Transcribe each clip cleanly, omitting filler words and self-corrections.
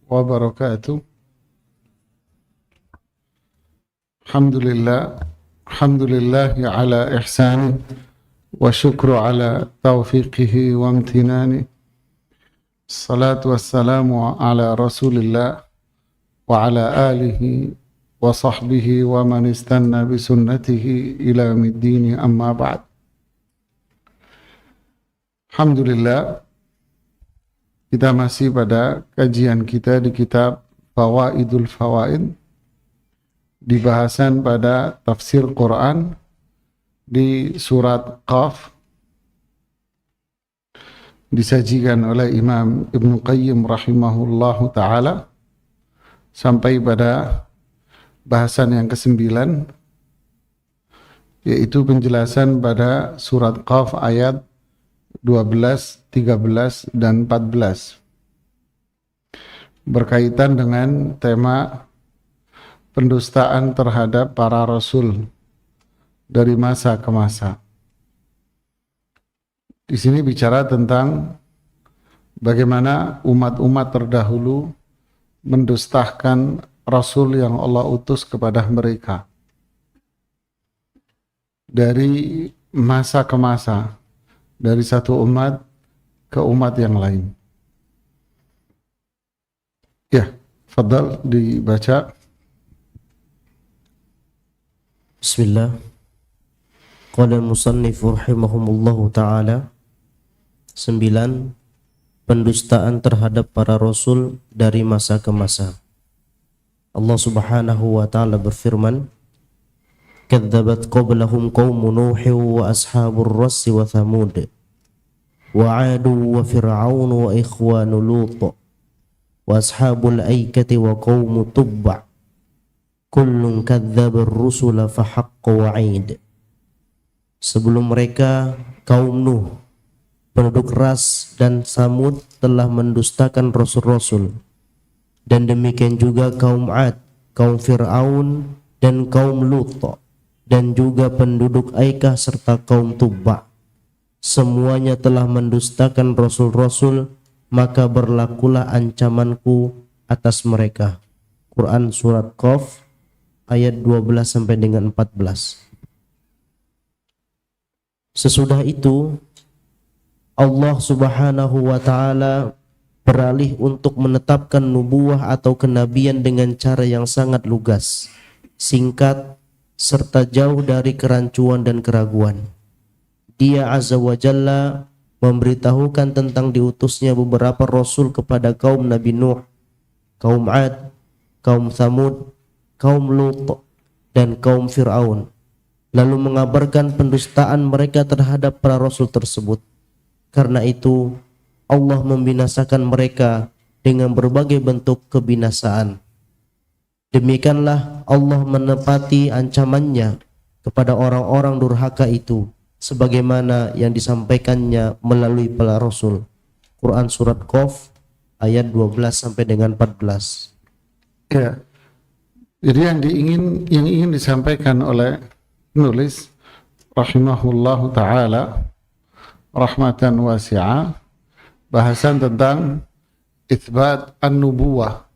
wabarakatuh. Alhamdulillah ala ihsani wa syukru ala taufiqihi wa amtinani. Salatu wassalamu ala rasulillah wa ala alihi wa sahbihi wa man istanna bisunnatihi ila middini amma ba'd. Alhamdulillah, kita masih pada kajian kita di kitab Fawaidul Fawaid, di bahasan pada tafsir Quran di surat Qaf, disajikan oleh Imam Ibnu Qayyim rahimahullahu ta'ala sampai pada bahasan yang ke-9, yaitu penjelasan pada surat Qaf ayat 12, 13, dan 14 berkaitan dengan tema pendustaan terhadap para rasul dari masa ke masa. Di sini bicara tentang bagaimana umat-umat terdahulu mendustakan rasul yang Allah utus kepada mereka dari masa ke masa, dari satu umat ke umat yang lain. Ya, fadal dibaca. Bismillah. Qala al-musannif rahimahumullahu ta'ala. 9. Pendustaan terhadap para rasul dari masa ke masa. Allah subhanahu wa ta'ala berfirman, kadzabat qablahum qaumun nuhin wa ashabur rassi wa thamud wa 'adu wa fir'aun wa ikhwanu lut wa ashabul aikati wa qaumu tubba kullun kadzdzaba ar-rusula fa haqqa wa'id. Sebelum mereka kaum Nuh, penduduk Ras dan Samud telah mendustakan rasul-rasul, dan demikian juga kaum 'Ad, kaum Fir'aun dan kaum Lut, dan juga penduduk Aikah serta kaum Tubba. Semuanya telah mendustakan rasul-rasul, maka berlakulah ancamanku atas mereka. Quran surat Qaf ayat 12 sampai dengan 14. Sesudah itu Allah subhanahu wa ta'ala beralih untuk menetapkan nubuwah atau kenabian dengan cara yang sangat lugas, singkat, serta jauh dari kerancuan dan keraguan. Dia azza wa jalla memberitahukan tentang diutusnya beberapa rasul kepada kaum Nabi Nuh, kaum 'Ad, kaum Thamud, kaum Lut, dan kaum Fir'aun, lalu mengabarkan pendustaan mereka terhadap para rasul tersebut. Karena itu Allah membinasakan mereka dengan berbagai bentuk kebinasaan. Demikianlah Allah menepati ancamannya kepada orang-orang durhaka itu, sebagaimana yang disampaikannya melalui para rasul. Quran surat Qaf ayat 12 sampai dengan 14. Ya. Jadi yang ingin disampaikan oleh penulis rahimahullahu ta'ala rahmatan wasi'ah, bahasan tentang itsbat an-nubuwah,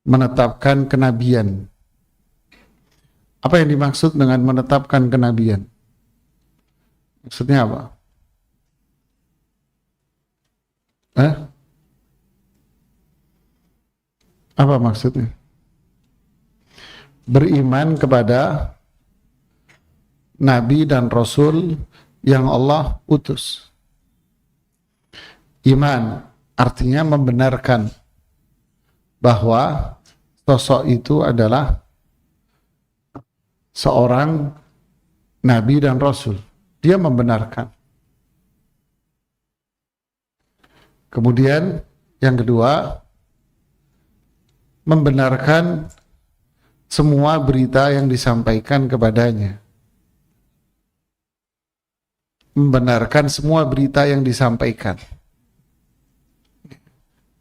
menetapkan kenabian. Apa yang dimaksud dengan menetapkan kenabian? Maksudnya apa? Apa maksudnya? Beriman kepada nabi dan rasul yang Allah utus. Iman artinya membenarkan bahwa sosok itu adalah seorang nabi dan rasul. Dia membenarkan. Kemudian yang kedua, membenarkan semua berita yang disampaikan kepadanya. Membenarkan semua berita yang disampaikan,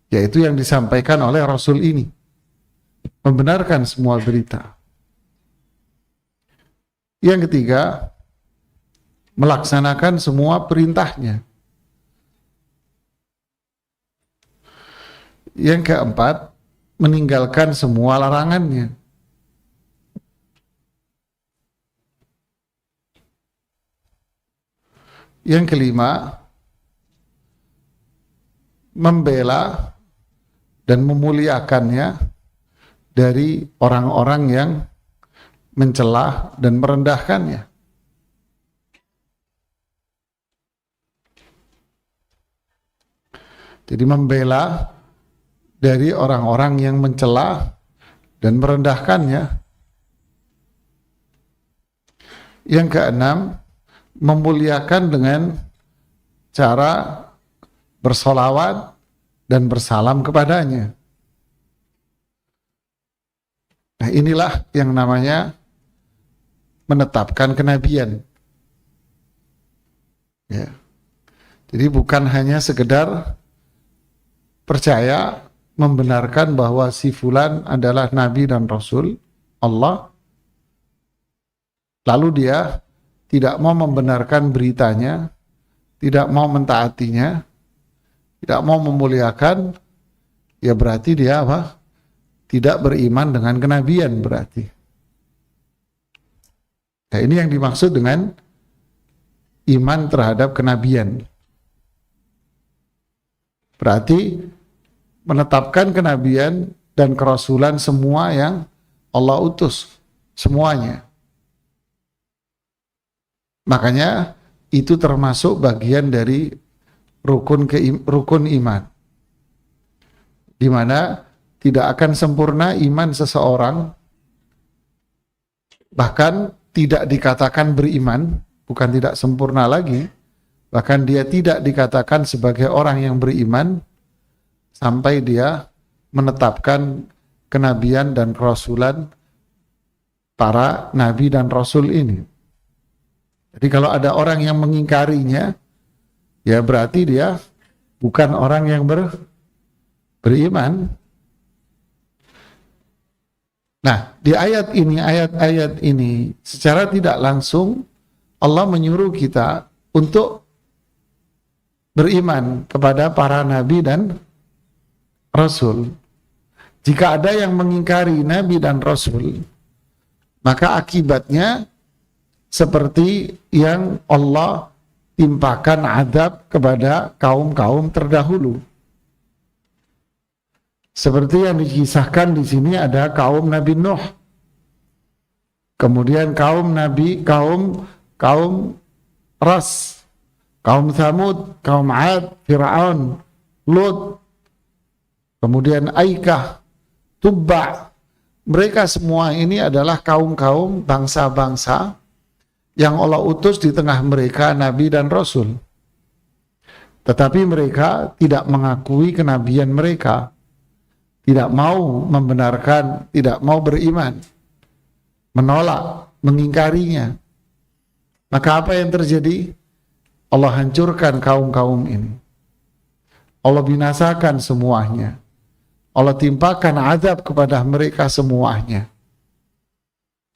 yaitu yang disampaikan oleh Rasul ini. Membenarkan semua berita. Yang ketiga, melaksanakan semua perintahnya. Yang keempat, meninggalkan semua larangannya. Yang kelima, membela dan memuliakannya dari orang-orang yang mencela dan merendahkannya. Jadi membela dari orang-orang yang mencela dan merendahkannya. Yang keenam, memuliakan dengan cara bersolawat dan bersalam kepadanya. Nah, inilah yang namanya menetapkan kenabian. Ya. Jadi bukan hanya sekedar percaya membenarkan bahwa si fulan adalah nabi dan rasul Allah, lalu dia tidak mau membenarkan beritanya, tidak mau mentaatinya, tidak mau memuliakan, ya berarti dia apa? Tidak beriman dengan kenabian berarti. Nah, ini yang dimaksud dengan iman terhadap kenabian. Berarti menetapkan kenabian dan kerasulan semua yang Allah utus, semuanya. Makanya itu termasuk bagian dari rukun iman, di mana tidak akan sempurna iman seseorang, bahkan tidak dikatakan beriman, bukan tidak sempurna lagi, bahkan dia tidak dikatakan sebagai orang yang beriman sampai dia menetapkan kenabian dan kerasulan para nabi dan rasul ini. Jadi kalau ada orang yang mengingkarinya, ya berarti dia bukan orang yang beriman. Nah, di ayat-ayat ini secara tidak langsung Allah menyuruh kita untuk beriman kepada para nabi dan rasul. Jika ada yang mengingkari nabi dan rasul, maka akibatnya seperti yang Allah timpakan azab kepada kaum-kaum terdahulu. Seperti yang dikisahkan di sini ada kaum Nabi Nuh. Kemudian kaum Ras, kaum Thamud, kaum Ad, Fir'aun, Lut, kemudian Aikah, Tubba. Mereka semua ini adalah kaum-kaum bangsa-bangsa yang Allah utus di tengah mereka nabi dan rasul. Tetapi mereka tidak mengakui kenabian mereka, tidak mau membenarkan, tidak mau beriman, menolak, mengingkarinya. Maka apa yang terjadi? Allah hancurkan kaum-kaum ini. Allah binasakan semuanya. Allah timpakan azab kepada mereka semuanya.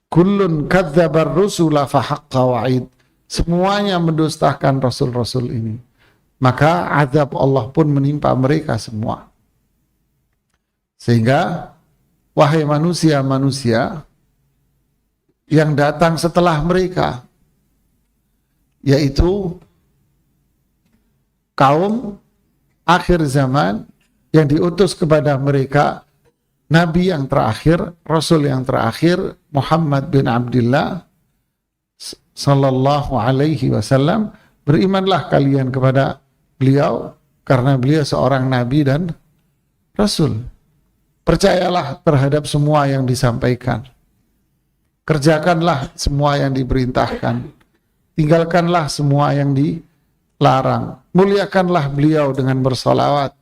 Kullun kadzabar rusula fahaqqa wa'id. Semuanya mendustakan rasul-rasul ini. Maka azab Allah pun menimpa mereka semua. Sehingga wahai manusia-manusia yang datang setelah mereka, yaitu kaum akhir zaman yang diutus kepada mereka nabi yang terakhir, rasul yang terakhir, Muhammad bin Abdullah sallallahu alaihi wasallam, berimanlah kalian kepada beliau karena beliau seorang nabi dan rasul. Percayalah terhadap semua yang disampaikan. Kerjakanlah semua yang diperintahkan. Tinggalkanlah semua yang dilarang. Muliakanlah beliau dengan bersalawat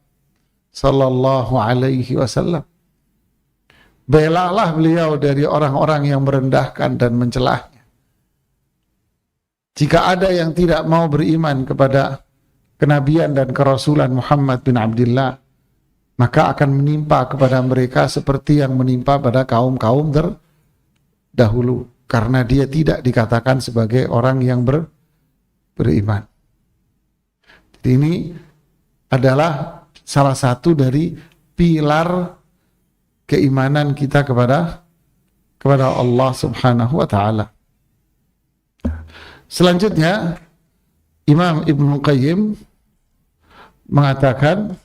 sallallahu alaihi wasallam. Belalah beliau dari orang-orang yang merendahkan dan mencelahnya. Jika ada yang tidak mau beriman kepada kenabian dan kerasulan Muhammad bin Abdullah, maka akan menimpa kepada mereka seperti yang menimpa pada kaum-kaum terdahulu, karena dia tidak dikatakan sebagai orang yang beriman. Ini adalah salah satu dari pilar keimanan kita kepada Allah Subhanahu wa taala. Selanjutnya Imam Ibnu Qayyim mengatakan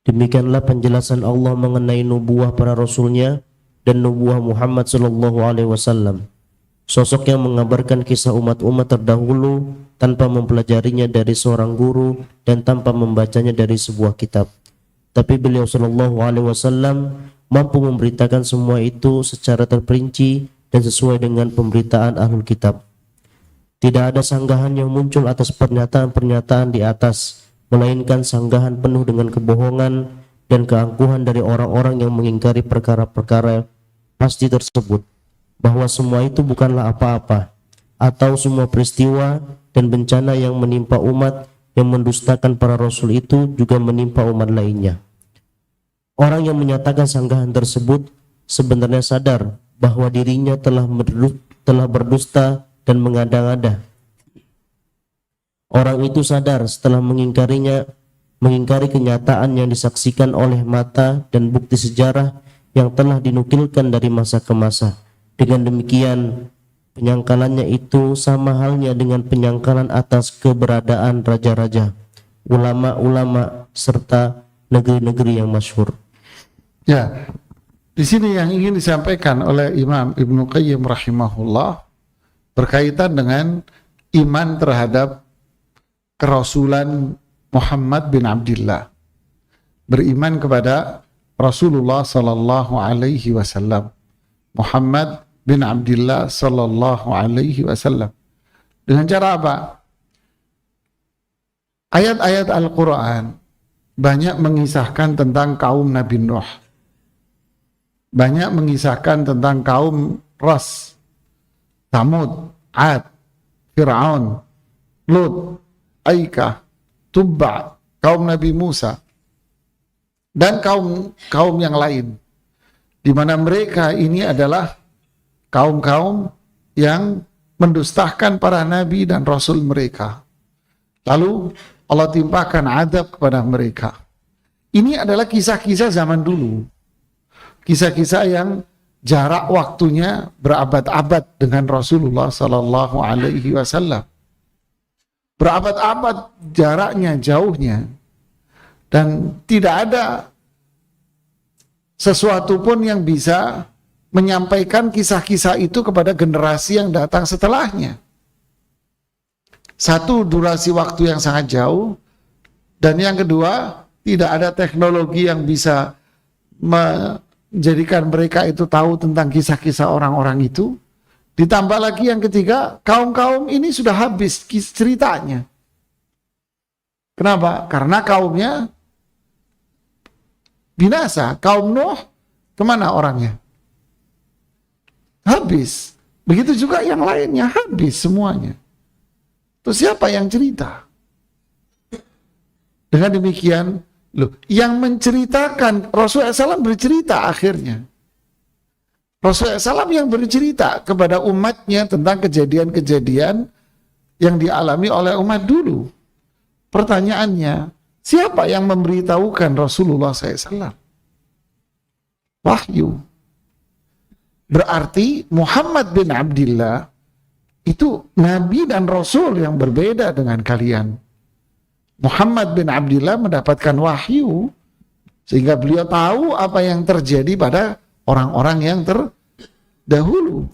demikianlah penjelasan Allah mengenai nubuah para rasulnya dan nubuah Muhammad sallallahu alaihi wasallam. Sosok yang mengabarkan kisah umat-umat terdahulu tanpa mempelajarinya dari seorang guru dan tanpa membacanya dari sebuah kitab. Tapi beliau sallallahu alaihi wasallam mampu memberitakan semua itu secara terperinci dan sesuai dengan pemberitaan ahlul kitab. Tidak ada sanggahan yang muncul atas pernyataan-pernyataan di atas, melainkan sanggahan penuh dengan kebohongan dan keangkuhan dari orang-orang yang mengingkari perkara-perkara pasti tersebut, bahwa semua itu bukanlah apa-apa, atau semua peristiwa dan bencana yang menimpa umat yang mendustakan para rasul itu juga menimpa umat lainnya. Orang yang menyatakan sanggahan tersebut sebenarnya sadar bahwa dirinya telah berdusta dan mengada-ngada. Orang itu sadar setelah mengingkari kenyataan yang disaksikan oleh mata dan bukti sejarah yang telah dinukilkan dari masa ke masa. Dengan demikian, penyangkalannya itu sama halnya dengan penyangkalan atas keberadaan raja-raja, ulama-ulama, serta negeri-negeri yang masyhur. Ya, di sini yang ingin disampaikan oleh Imam Ibnu Qayyim rahimahullah berkaitan dengan iman terhadap kerasulan Muhammad bin Abdullah, beriman kepada Rasulullah sallallahu alaihi wasallam, Muhammad bin Abdullah sallallahu alaihi wasallam. Dengan cara apa? Ayat-ayat Al-Quran banyak mengisahkan tentang kaum Nabi Nuh, banyak mengisahkan tentang kaum Ras, Thamud, Ad, Fir'aun, Lut, Aikah, Tubba, kaum Nabi Musa, dan kaum yang lain, di mana mereka ini adalah kaum-kaum yang mendustakan para nabi dan rasul mereka. Lalu Allah timpakan adab kepada mereka. Ini adalah kisah-kisah zaman dulu, kisah-kisah yang jarak waktunya berabad-abad dengan Rasulullah Sallallahu Alaihi Wasallam. Berabad-abad jaraknya, jauhnya, dan tidak ada sesuatu pun yang bisa menyampaikan kisah-kisah itu kepada generasi yang datang setelahnya. Satu, durasi waktu yang sangat jauh, dan yang kedua, tidak ada teknologi yang bisa menjadikan mereka itu tahu tentang kisah-kisah orang-orang itu. Ditambah lagi yang ketiga, kaum-kaum ini sudah habis ceritanya. Kenapa? Karena kaumnya binasa. Kaum Nuh, kemana orangnya? Habis. Begitu juga yang lainnya, habis semuanya. Terus siapa yang cerita? Dengan demikian, yang menceritakan, Rasulullah SAW bercerita akhirnya. Rasulullah SAW yang bercerita kepada umatnya tentang kejadian-kejadian yang dialami oleh umat dulu. Pertanyaannya, siapa yang memberitahukan Rasulullah SAW? Wahyu. Berarti Muhammad bin Abdullah itu Nabi dan Rasul yang berbeda dengan kalian. Muhammad bin Abdullah mendapatkan wahyu sehingga beliau tahu apa yang terjadi pada orang-orang yang terdahulu.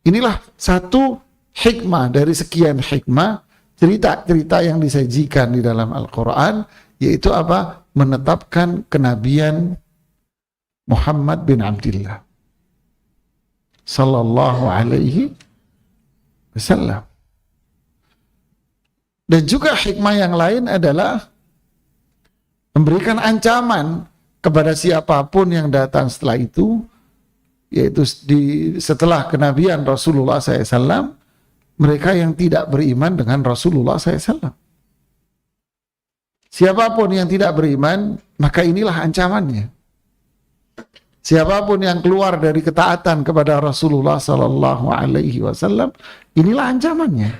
Inilah satu hikmah dari sekian hikmah cerita-cerita yang disajikan di dalam Al-Quran, yaitu apa? Menetapkan kenabian Muhammad bin Abdullah sallallahu alaihi wasallam. Dan juga hikmah yang lain adalah memberikan ancaman kepada siapapun yang datang setelah itu, yaitu setelah kenabian Rasulullah SAW, mereka yang tidak beriman dengan Rasulullah SAW. Siapapun yang tidak beriman, maka inilah ancamannya. Siapapun yang keluar dari ketaatan kepada Rasulullah sallallahu alaihi wasallam, inilah ancamannya.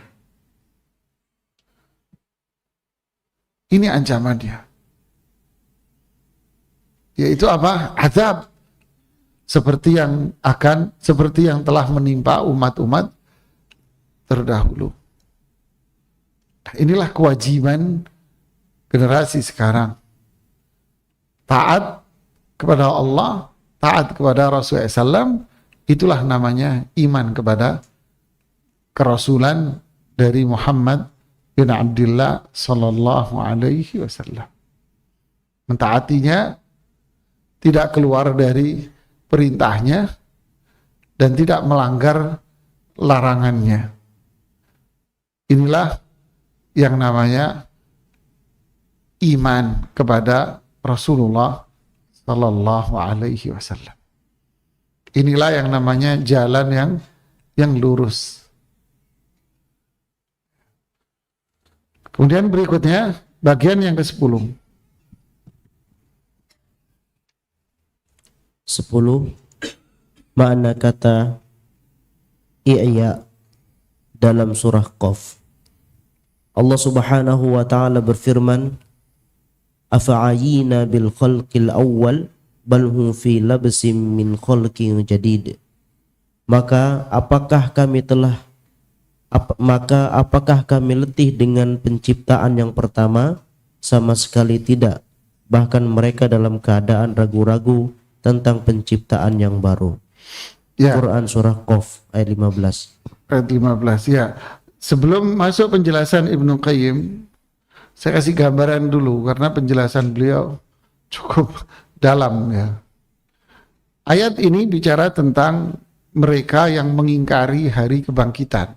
Ini ancamannya. Yaitu apa? Azab. Seperti yang telah menimpa umat-umat terdahulu. Inilah kewajiban generasi sekarang. Taat kepada Allah, taat kepada Rasulullah SAW, itulah namanya iman kepada kerasulan dari Muhammad bin Abdullah sallallahu alaihi wasallam. Mentaatinya, tidak keluar dari perintahnya, dan tidak melanggar larangannya. Inilah yang namanya iman kepada Rasulullah sallallahu alaihi wasallam. Inilah yang namanya jalan yang lurus. Kemudian berikutnya bagian yang ke-10. 10. Makna kata i'ya dalam surah Qaf. Allah Subhanahu wa taala berfirman, afa'ayina bil khalqil awwal bal hum fi labsim min khalqin jadid. Maka apakah kami letih dengan penciptaan yang pertama? Sama sekali tidak. Bahkan mereka dalam keadaan ragu-ragu tentang penciptaan yang baru. Ya. Quran surah Qaf ayat 15. Ayat 15 ya. Sebelum masuk penjelasan Ibnu Qayyim, saya kasih gambaran dulu karena penjelasan beliau cukup dalam ya. Ayat ini bicara tentang mereka yang mengingkari hari kebangkitan,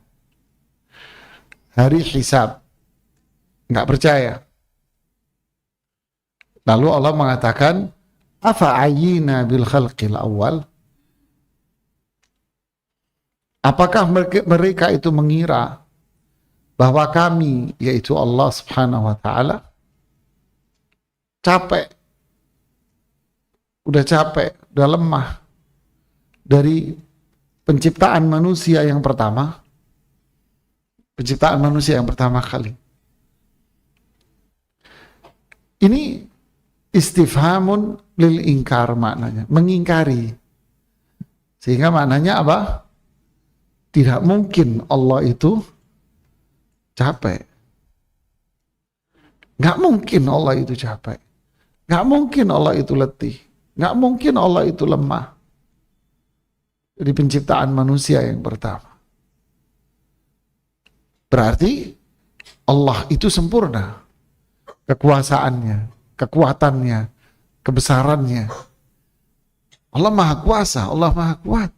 hari hisab, nggak percaya. Lalu Allah mengatakan, afa'ayina bil khalqil awal. Apakah mereka itu mengira bahwa kami, yaitu Allah subhanahu wa ta'ala, udah capek, udah lemah dari penciptaan manusia yang pertama, kali. Ini istifhamun lil ingkar maknanya, mengingkari. Sehingga maknanya apa? Tidak mungkin Allah itu capek. Nggak mungkin Allah itu capek. Nggak mungkin Allah itu letih. Nggak mungkin Allah itu lemah. Dari penciptaan manusia yang pertama. Berarti Allah itu sempurna. Kekuasaannya, kekuatannya, kebesarannya. Allah Maha Kuasa, Allah Maha Kuat.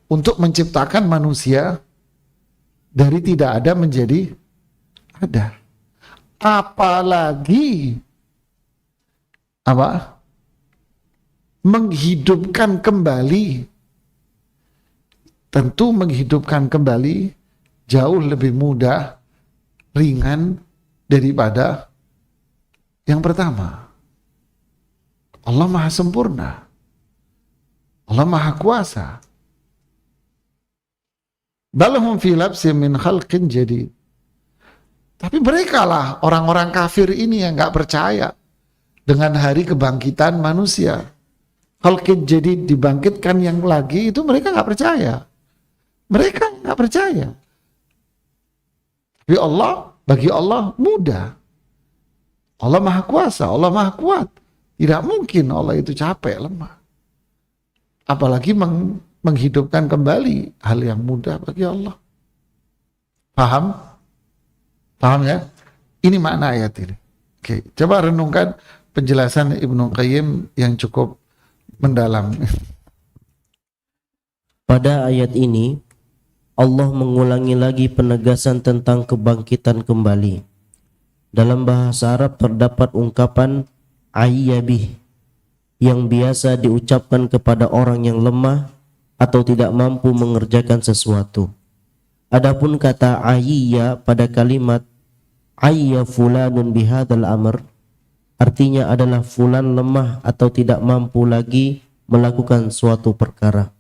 Untuk menciptakan manusia dari tidak ada menjadi ada. Apalagi menghidupkan kembali. Tentu menghidupkan kembali jauh lebih mudah, ringan daripada yang pertama. Allah Maha Sempurna. Allah Maha Kuasa. Balhum fi labsin min khalqin jadid. Tapi mereka lah orang-orang kafir ini yang nggak percaya dengan hari kebangkitan manusia. Khalqin jadid, dibangkitkan yang lagi, itu mereka nggak percaya. Mereka nggak percaya. Tapi bagi Allah mudah. Allah Maha Kuasa, Allah Maha Kuat. Tidak mungkin Allah itu capek, lemah. Apalagi menghidupkan kembali, hal yang mudah bagi Allah. Paham? Paham ya? Ini makna ayat ini. Oke, coba renungkan penjelasan Ibnu Qayyim yang cukup mendalam. Pada ayat ini Allah mengulangi lagi penegasan tentang kebangkitan kembali. Dalam bahasa Arab terdapat ungkapan ayyabih yang biasa diucapkan kepada orang yang lemah atau tidak mampu mengerjakan sesuatu. Adapun kata ayya pada kalimat ayya fulanun bihadzal amr artinya adalah fulan lemah atau tidak mampu lagi melakukan suatu perkara.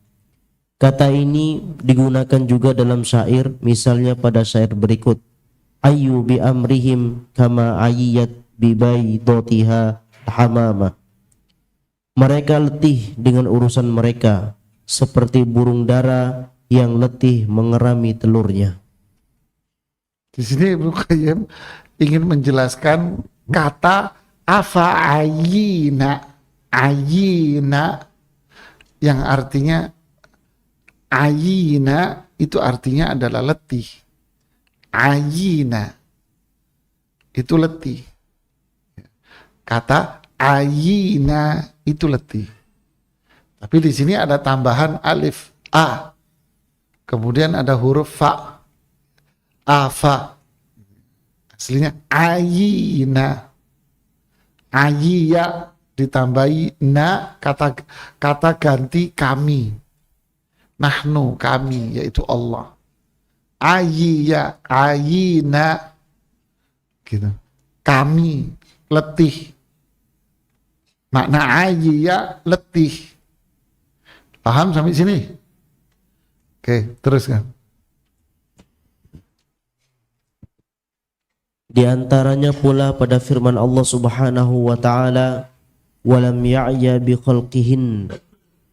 Kata ini digunakan juga dalam syair, misalnya pada syair berikut: Ayu bi amrihim kama ayiyat bi baydotiha hamama. Mereka letih dengan urusan mereka seperti burung dara yang letih mengerami telurnya. Di sini Ibnu Qayyim ingin menjelaskan kata afa'ayina, ayina, yang artinya ayina itu artinya adalah letih. Ayina itu letih. Kata ayina itu letih. Tapi di sini ada tambahan alif a. Kemudian ada huruf fa. Afa. Aslinya ayina. Ayiya ditambahi na, kata ganti kami. Nahnu, kami, yaitu Allah. Ayiya, ayina. Gitu. Kami letih. Makna ayiya letih. Paham sampai sini? Oke, teruskan. Di antaranya pula pada firman Allah Subhanahu wa taala, "Walam ya'ya bi khalqihin,"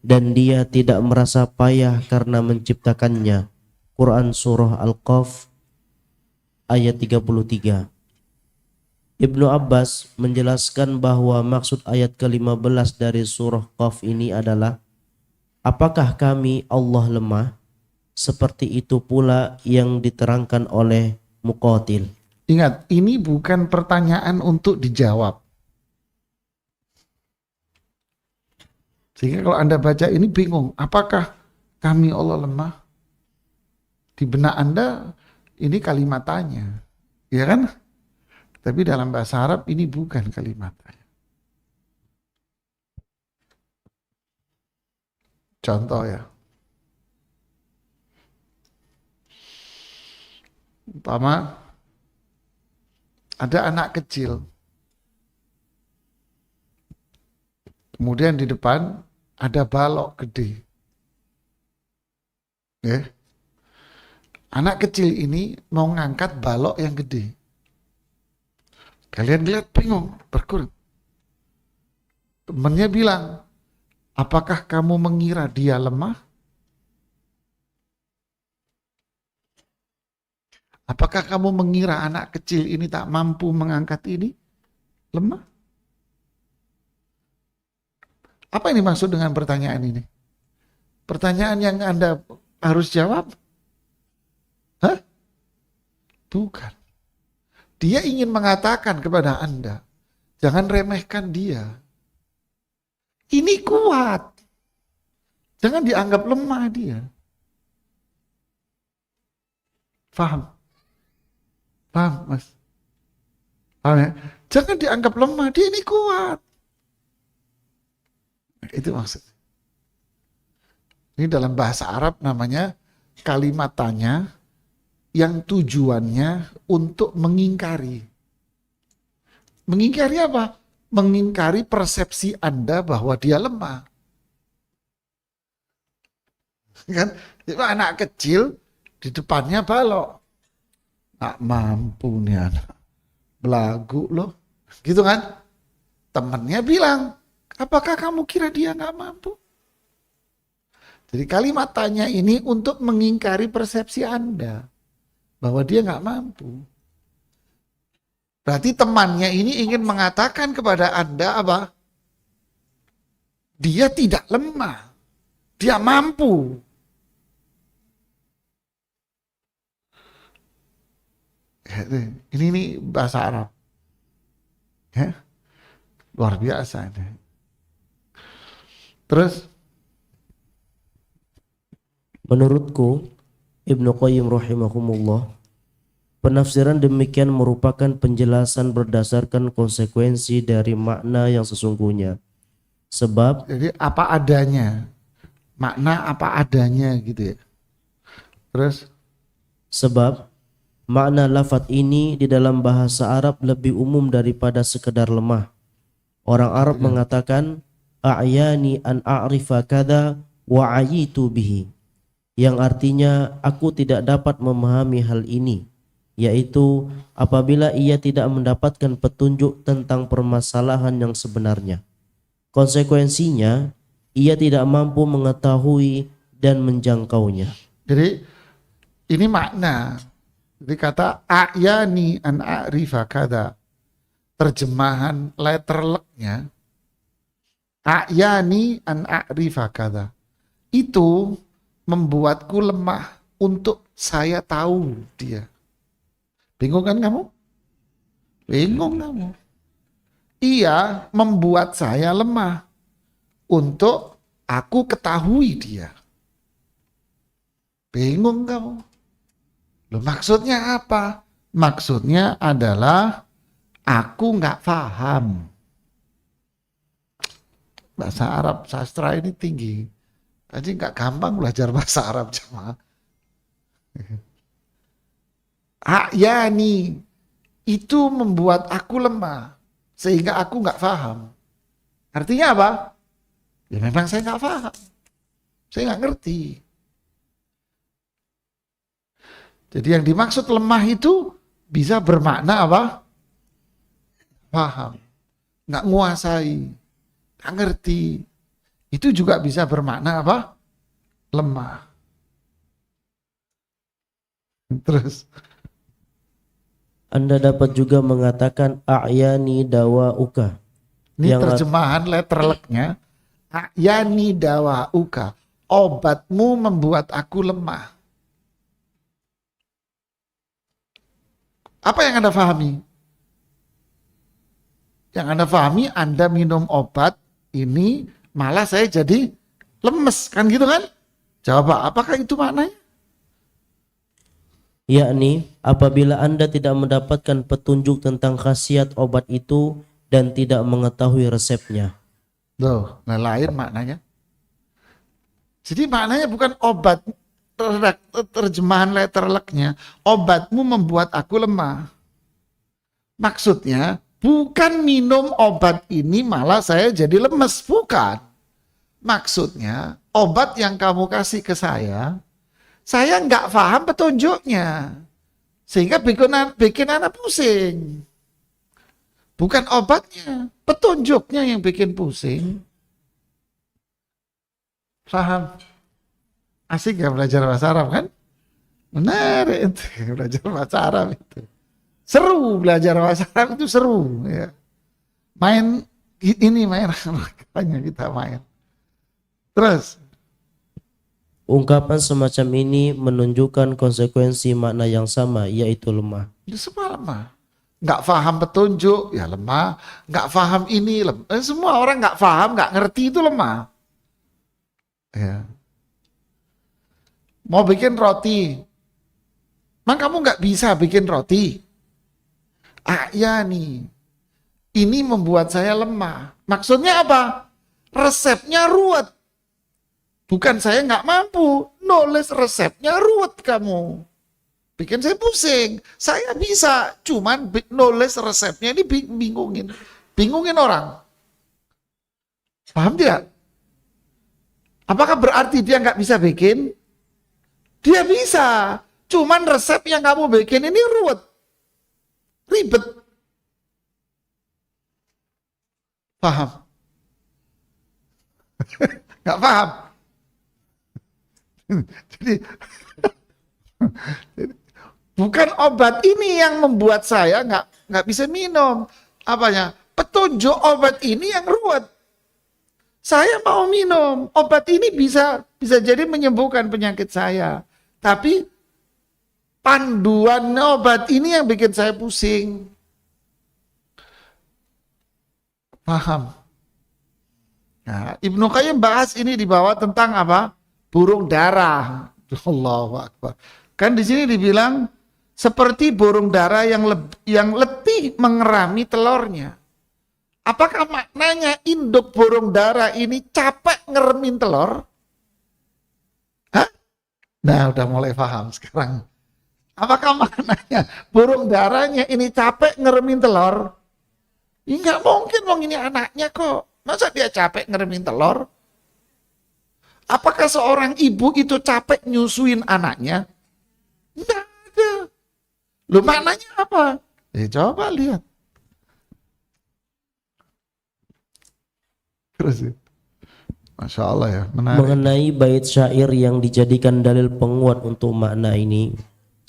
dan dia tidak merasa payah karena menciptakannya. Quran surah Al-Qaf ayat 33. Ibnu Abbas menjelaskan bahwa maksud ayat ke-15 dari surah Qaf ini adalah, apakah kami Allah lemah? Seperti itu pula yang diterangkan oleh Muqatil. Ingat, ini bukan pertanyaan untuk dijawab. Sehingga kalau Anda baca ini bingung, apakah kami Allah lemah? Di benak Anda ini kalimat tanya, ya kan? Tapi dalam bahasa Arab ini bukan kalimat tanya. Contoh ya. Umpama ada anak kecil, kemudian di depan ada balok gede. Ya. Anak kecil ini mau ngangkat balok yang gede. Kalian lihat bingung, berkurang. Temannya bilang, apakah kamu mengira dia lemah? Apakah kamu mengira anak kecil ini tak mampu mengangkat ini? Lemah? Apa ini maksud dengan pertanyaan ini? Pertanyaan yang Anda harus jawab? Hah? Bukan. Dia ingin mengatakan kepada Anda, jangan remehkan dia. Ini kuat. Jangan dianggap lemah dia. Paham? Paham, Mas? Paham ya? Jangan dianggap lemah, dia ini kuat. Itu maksudnya. Ini dalam bahasa Arab namanya kalimat tanya yang tujuannya untuk mengingkari. Mengingkari apa? Mengingkari persepsi Anda bahwa dia lemah. Kan? Itu anak kecil di depannya balok. Nggak mampu nih anak. Belagu loh. Gitu kan? Temannya bilang, apakah kamu kira dia nggak mampu? Jadi kalimat tanya ini untuk mengingkari persepsi Anda bahwa dia nggak mampu. Berarti temannya ini ingin mengatakan kepada Anda apa? Dia tidak lemah, dia mampu. Ini bahasa Arab, ya, luar biasa ini. Terus, menurutku, Ibnu Qayyim rahimahumullah, penafsiran demikian merupakan penjelasan berdasarkan konsekuensi dari makna yang sesungguhnya. Sebab jadi apa adanya, makna apa adanya gitu ya. Terus, sebab makna lafadz ini di dalam bahasa Arab lebih umum daripada sekedar lemah. Orang Arab mengatakan a'yani an a'rifa kada wa ayitu bihi, yang artinya aku tidak dapat memahami hal ini, yaitu apabila ia tidak mendapatkan petunjuk tentang permasalahan yang sebenarnya. Konsekuensinya, ia tidak mampu mengetahui dan menjangkaunya. Jadi ini makna. Jadi kata a'yani an a'rifa kada. Terjemahan letterleknya a'yani an a'rifa kada. Itu membuatku lemah untuk saya tahu dia. Bingung kan kamu? Bingung kamu. Ia membuat saya lemah untuk aku ketahui dia. Bingung kamu? Loh, maksudnya apa? Maksudnya adalah aku nggak paham. Bahasa Arab sastra ini tinggi. Tadi nggak gampang belajar bahasa Arab jemaah. A'yani itu membuat aku lemah sehingga aku nggak paham. Artinya apa? Ya memang saya nggak paham. Saya nggak ngerti. Jadi yang dimaksud lemah itu bisa bermakna apa? Paham, nggak nguasai, nggak ngerti. Itu juga bisa bermakna apa? Lemah. Terus Anda dapat juga mengatakan a'yani dawa'uka. ini terjemahan letterleknya. A'yani dawa'uka. Obatmu membuat aku lemah. Apa yang Anda pahami? Yang Anda pahami, Anda minum obat ini malah saya jadi lemes, kan gitu kan? Jawab, apakah itu maknanya? Yakni apabila Anda tidak mendapatkan petunjuk tentang khasiat obat itu dan tidak mengetahui resepnya. Loh, nah lain maknanya. Jadi maknanya bukan obat, terjemahan letterleknya, obatmu membuat aku lemah. Maksudnya bukan minum obat ini malah saya jadi lemes, bukan. Maksudnya obat yang kamu kasih ke saya nggak paham petunjuknya. Sehingga bikin anak pusing. Bukan obatnya, petunjuknya yang bikin pusing. Paham? Asik ya belajar bahasa Arab kan? Menarik itu belajar bahasa Arab itu. Seru belajar bahasa Arab itu seru ya. Main makanya kita main. Terus Ungkapan semacam ini menunjukkan konsekuensi makna yang sama, yaitu lemah. itu semua lemah. Nggak paham petunjuk ya lemah. Nggak paham ini lemah. Semua orang nggak paham, nggak ngerti itu lemah. Ya. Mau bikin roti, emang kamu nggak bisa bikin roti? Ya nih, ini membuat saya lemah. Maksudnya apa? Resepnya ruwet. Bukan saya nggak mampu, nulis resepnya ruwet kamu. Bikin saya pusing. Saya bisa, cuman nulis resepnya ini bingungin orang. Paham tidak? Apakah berarti dia nggak bisa bikin? Dia bisa, cuman resep yang kamu bikin ini ruwet, ribet. Paham? Nggak paham? Jadi bukan obat ini yang membuat saya nggak bisa minum. Apanya? Petunjuk obat ini yang ruwet. Saya mau minum obat ini bisa jadi menyembuhkan penyakit saya. Tapi panduan obat ini yang bikin saya pusing. Paham? Nah, Ibnu Qayyim bahas ini di bawah tentang apa? Burung dara. Allahu Akbar. Kan di sini dibilang seperti burung dara yang letih mengerami telurnya. Apakah maknanya induk burung dara ini capek ngeremin telur? Hah? Nah, udah mulai paham sekarang. Apakah maknanya burung daranya ini capek ngeremin telur? Ya, nggak mungkin, wong ini anaknya kok. Masa dia capek ngeremin telur? Apakah seorang ibu itu capek nyusuin anaknya? Enggak ada. Loh, maknanya apa? Coba lihat. Terus ya. Masya Allah ya, menarik. Mengenai bait syair yang dijadikan dalil penguat untuk makna ini,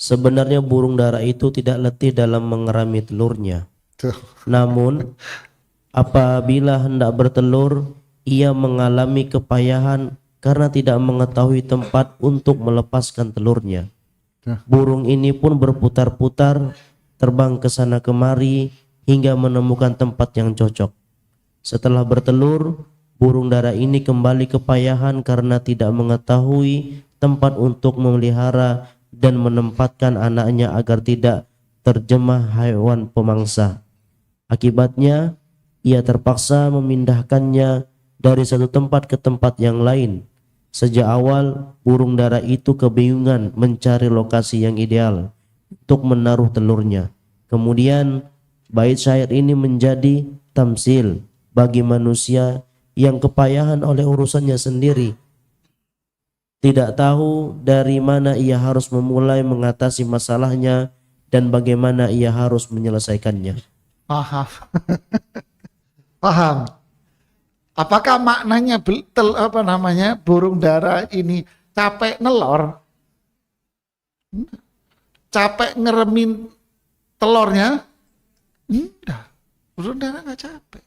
sebenarnya burung dara itu tidak letih dalam mengerami telurnya. Tuh. Namun, apabila hendak bertelur, ia mengalami kepayahan karena tidak mengetahui tempat untuk melepaskan telurnya. Tuh. Burung ini pun berputar-putar, terbang ke sana kemari hingga menemukan tempat yang cocok. Setelah bertelur, burung dara ini kembali kepayahan karena tidak mengetahui tempat untuk memelihara dan menempatkan anaknya agar tidak terjemah hewan pemangsa. Akibatnya, ia terpaksa memindahkannya dari satu tempat ke tempat yang lain. Sejak awal, burung dara itu kebingungan mencari lokasi yang ideal untuk menaruh telurnya. Kemudian, bait syair ini menjadi tamsil bagi manusia yang kepayahan oleh urusannya sendiri, tidak tahu dari mana ia harus memulai mengatasi masalahnya dan bagaimana ia harus menyelesaikannya. Paham. Paham. Apakah maknanya burung dara ini capek nelor? Capek ngeremin telurnya? Enggak. Burung dara nggak capek.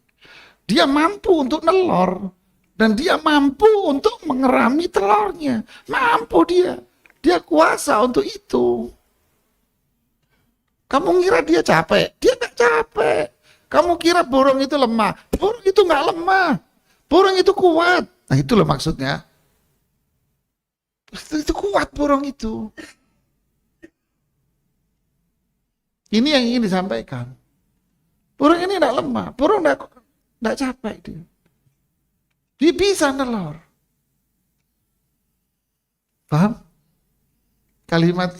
Dia mampu untuk nelor dan dia mampu untuk mengerami telurnya. Mampu dia. Dia kuasa untuk itu. Kamu kira dia capek? Dia nggak capek. Kamu kira burung itu lemah? Burung itu nggak lemah. Burung itu kuat. Nah, itulah maksudnya. Itu kuat burung itu. Ini yang ingin disampaikan. Burung ini nggak lemah. Burung nggak capek dia. Dia bisa nelor. Paham? Kalimat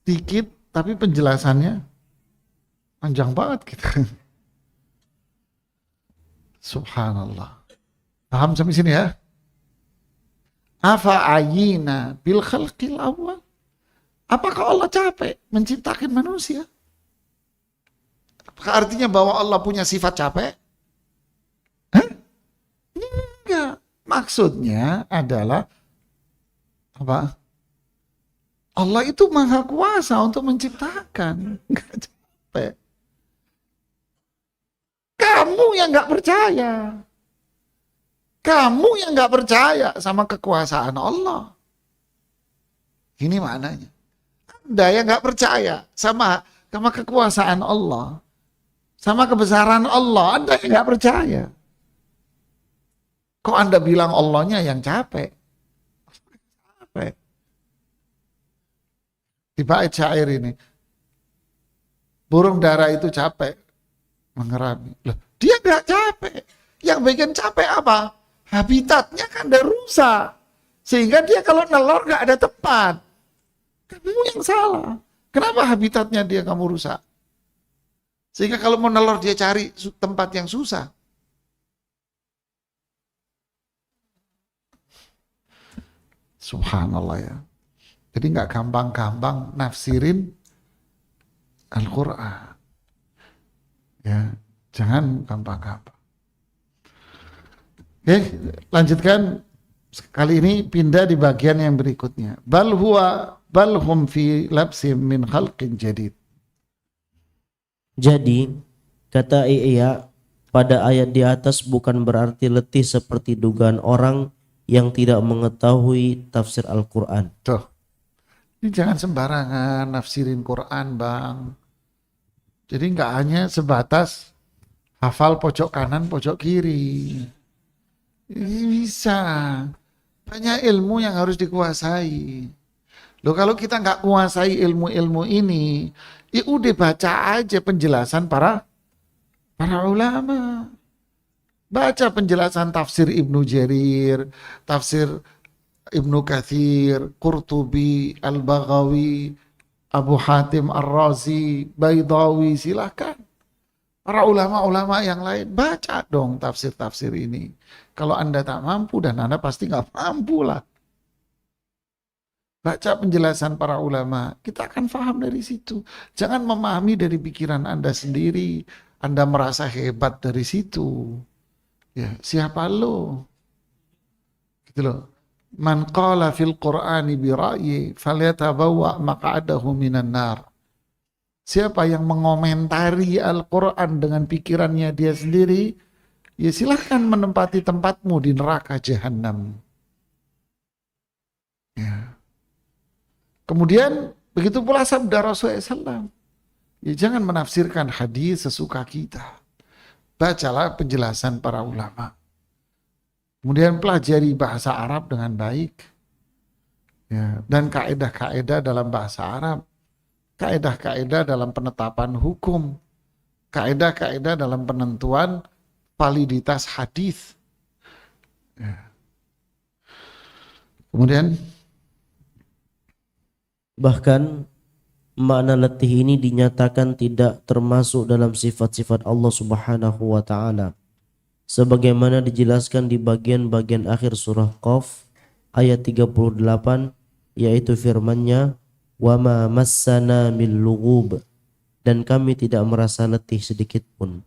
sedikit tapi penjelasannya panjang banget gitu. Subhanallah. Paham sampai sini ya? Afa ayina bil khalqil awal. Apakah Allah capek menciptakan manusia? Apakah artinya bahwa Allah punya sifat capek? Hah? Enggak. Maksudnya adalah apa? Allah itu maha kuasa untuk menciptakan. Enggak capek. Kamu yang enggak percaya. Kamu yang enggak percaya sama kekuasaan Allah. Ini maknanya. Anda yang enggak percaya sama kekuasaan Allah, sama kebesaran Allah, Anda yang enggak percaya. Kok Anda bilang Allahnya yang capek? Capek. Di bait syair ini, burung dara itu capek mengerami. Loh, dia nggak capek. Yang bikin capek apa? Habitatnya kan udah rusak. Sehingga dia kalau nelor nggak ada tempat. Kamu yang salah. Kenapa habitatnya dia kamu rusak? Sehingga kalau mau nelor dia cari tempat yang susah. Subhanallah ya. Jadi nggak gampang-gampang nafsirin Al-Quran. Ya, jangan gampang-gampang. Oke, lanjutkan. Kali ini pindah di bagian yang berikutnya. Bal hum fi labsim min khalqin jadid. Jadi, kata Iya, pada ayat di atas bukan berarti letih seperti dugaan orang yang tidak mengetahui tafsir Al-Quran. Tuh. Ini jangan sembarangan nafsirin Quran, Bang. Jadi nggak hanya sebatas hafal pojok kanan, pojok kiri. Ini bisa. Banyak ilmu yang harus dikuasai. Loh, kalau kita nggak kuasai ilmu-ilmu ini, ya udah baca aja penjelasan para ulama. Baca penjelasan tafsir Ibnu Jarir, tafsir Ibnu Katsir, Qurtubi, Al-Baghawi, Abu Hatim Ar-Razi, Baidawi, silahkan. Para ulama-ulama yang lain, baca dong tafsir-tafsir ini. Kalau Anda tak mampu, dan Anda pasti nggak mampu lah. Baca penjelasan para ulama, kita akan paham dari situ. Jangan memahami dari pikiran Anda sendiri. Anda merasa hebat dari situ. Ya, siapa lo? Gitu loh. Man qala fil Qur'ani bi ra'yi falyatabawwa maq'adahu minan nar. Siapa yang mengomentari Al-Quran dengan pikirannya dia sendiri, ya silahkan menempati tempatmu di neraka jahanam. Ya. Kemudian begitu pula sabda Rasulullah SAW. Ya, jangan menafsirkan hadis sesuka kita. Bacalah penjelasan para ulama. Kemudian pelajari bahasa Arab dengan baik. Ya, dan kaedah-kaedah dalam bahasa Arab. Kaedah-kaedah dalam penetapan hukum, kaedah-kaedah dalam penentuan validitas hadis. Ya. Kemudian Bahkan makna letih ini dinyatakan tidak termasuk dalam sifat-sifat Allah Subhanahu wa taala. Sebagaimana dijelaskan di bagian-bagian akhir surah Qaf ayat 38, yaitu firman-Nya, wa ma massana min lughub, dan kami tidak merasa letih sedikit pun.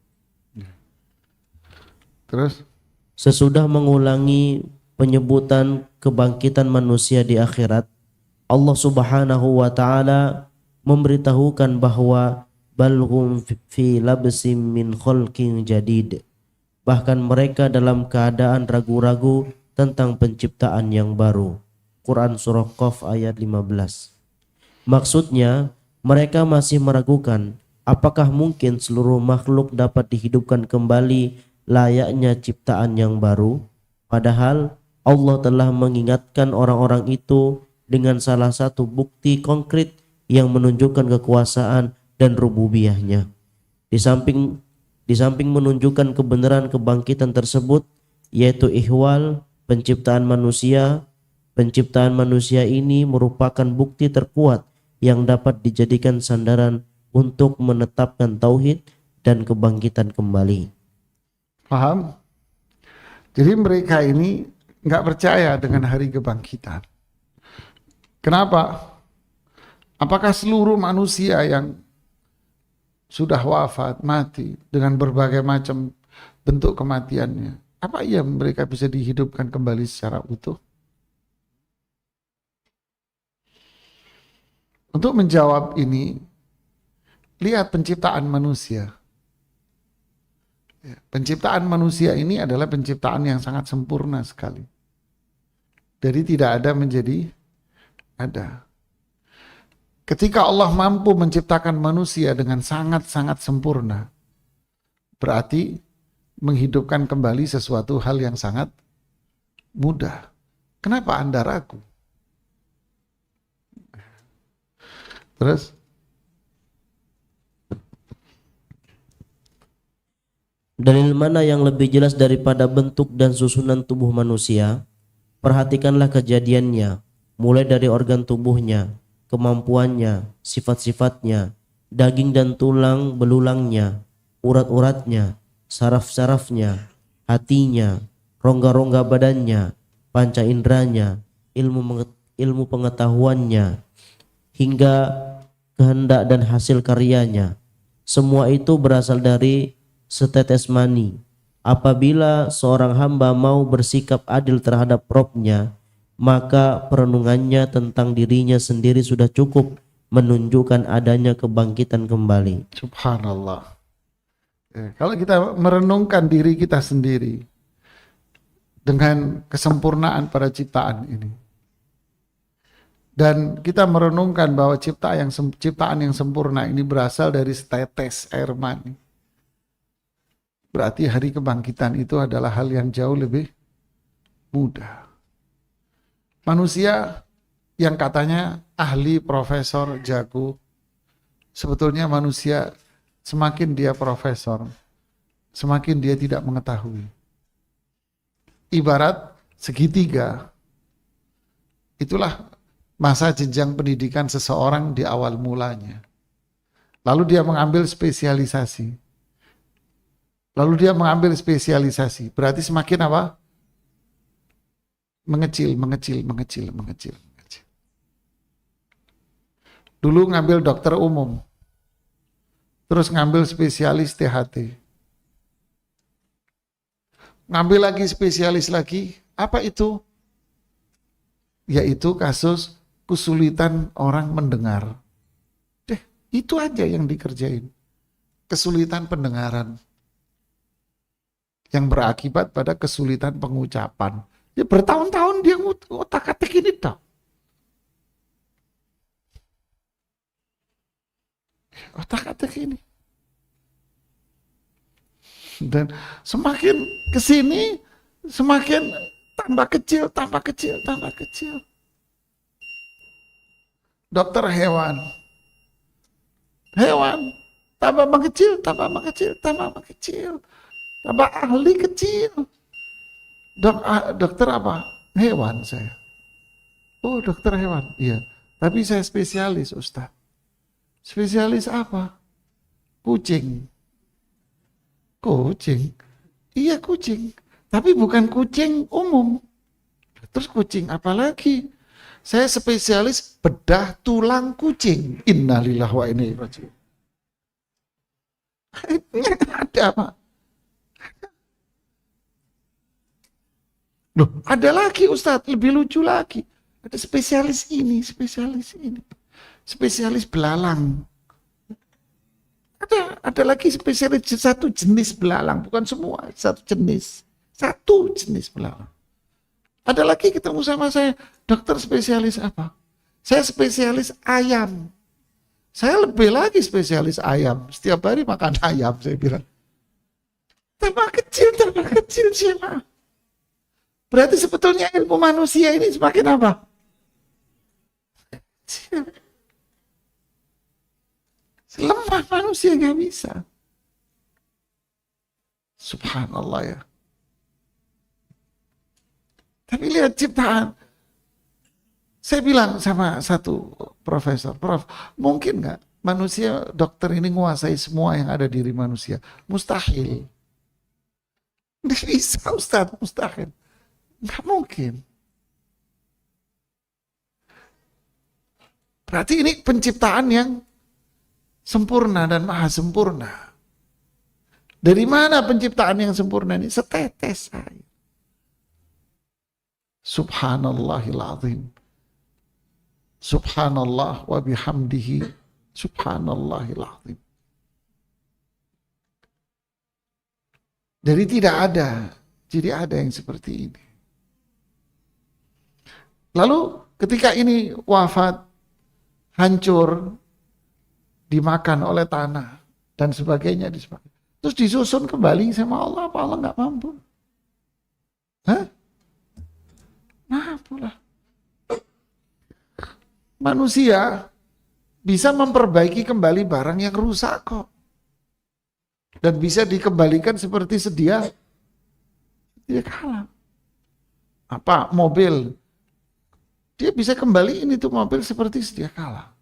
terus Sesudah mengulangi penyebutan kebangkitan manusia di akhirat, Allah Subhanahu wa taala memberitahukan bahwa balhum fi labsim min khalqin jadid. Bahkan mereka dalam keadaan ragu-ragu tentang penciptaan yang baru. Quran surah Qaf ayat 15. Maksudnya, mereka masih meragukan apakah mungkin seluruh makhluk dapat dihidupkan kembali layaknya ciptaan yang baru. Padahal Allah telah mengingatkan orang-orang itu dengan salah satu bukti konkret yang menunjukkan kekuasaan dan rububiyahnya. Di samping menunjukkan kebenaran kebangkitan tersebut, yaitu ihwal penciptaan manusia. Penciptaan manusia ini merupakan bukti terkuat yang dapat dijadikan sandaran untuk menetapkan tauhid dan kebangkitan kembali. paham? Jadi mereka ini nggak percaya dengan hari kebangkitan. Kenapa? Apakah seluruh manusia yang sudah wafat, mati dengan berbagai macam bentuk kematiannya, apa iya mereka bisa dihidupkan kembali secara utuh? Untuk menjawab ini, lihat penciptaan manusia. Penciptaan manusia ini adalah penciptaan yang sangat sempurna sekali. Dari tidak ada menjadi ada. Ketika Allah mampu menciptakan manusia dengan sangat-sangat sempurna, berarti menghidupkan kembali sesuatu hal yang sangat mudah. Kenapa Anda ragu? Terus? Dalil mana yang lebih jelas daripada bentuk dan susunan tubuh manusia? Perhatikanlah kejadiannya, mulai dari organ tubuhnya, kemampuannya, sifat-sifatnya, daging dan tulang belulangnya, urat-uratnya, saraf-sarafnya, hatinya, rongga-rongga badannya, panca inderanya, ilmu pengetahuannya, hingga kehendak dan hasil karyanya. Semua itu berasal dari setetes mani. Apabila seorang hamba mau bersikap adil terhadap Robnya, maka perenungannya tentang dirinya sendiri sudah cukup menunjukkan adanya kebangkitan kembali. Subhanallah. Kalau kita merenungkan diri kita sendiri dengan kesempurnaan pada ciptaan ini, dan kita merenungkan bahwa ciptaan yang sempurna ini berasal dari setetes air mani, berarti hari kebangkitan itu adalah hal yang jauh lebih mudah. Manusia yang katanya ahli, profesor, jago, sebetulnya manusia semakin dia profesor, semakin dia tidak mengetahui. Ibarat segitiga, itulah masa jenjang pendidikan seseorang di awal mulanya. Lalu dia mengambil spesialisasi. Lalu dia mengambil spesialisasi. Berarti semakin apa? Mengecil, mengecil, mengecil, mengecil, mengecil. Dulu ngambil dokter umum, terus ngambil spesialis THT. Ngambil lagi spesialis lagi, apa itu? Yaitu kasus kesulitan orang mendengar. Itu aja yang dikerjain. Kesulitan pendengaran yang berakibat pada kesulitan pengucapan. Ya bertahun-tahun dia otak-atik ini tak. Otak-atik ini. Dan semakin kesini, semakin tambah kecil, tambah kecil, tambah kecil. Dokter hewan, tambah mengecil, tambah mengecil, tambah mengecil, tambah ahli kecil. Dokter apa? Hewan saya. Oh, dokter hewan. Iya. Tapi saya spesialis, Ustaz. Spesialis apa? Kucing. Kucing. Iya, kucing. Tapi bukan kucing umum. Terus kucing apa lagi? Saya spesialis bedah tulang kucing. Innalillahi wa inna ilaihi raji'un. Ada apa? Loh, ada lagi Ustadz, lebih lucu lagi. Ada spesialis ini, spesialis ini. Spesialis belalang. Ada lagi spesialis satu jenis belalang, bukan semua, satu jenis. Satu jenis belalang. Ada lagi ketemu sama saya, dokter spesialis apa? Saya spesialis ayam. Saya lebih lagi spesialis ayam. Setiap hari makan ayam, saya bilang. Tambah kecil siapa? Berarti sebetulnya ilmu manusia ini semakin apa? Lemah manusia gak bisa. Subhanallah ya. Tapi lihat ciptaan. Saya bilang sama satu profesor, Prof, mungkin nggak manusia dokter ini menguasai semua yang ada di diri manusia? Mustahil. Nggak bisa Ustaz, mustahil. Nggak mungkin. Berarti ini penciptaan yang sempurna dan maha sempurna. Dari mana penciptaan yang sempurna ini? Setetes air. Subhanallahil azim. Subhanallah wa bihamdihi. Subhanallahil azim. Jadi tidak ada yang seperti ini. Lalu ketika ini wafat, hancur, dimakan oleh tanah dan sebagainya, terus disusun kembali sama Allah, apa Allah nggak mampu? Hah? Mampu lah. Manusia bisa memperbaiki kembali barang yang rusak kok, dan bisa dikembalikan seperti sedia kala. Apa mobil? Dia bisa kembaliin itu mobil seperti sedia kala.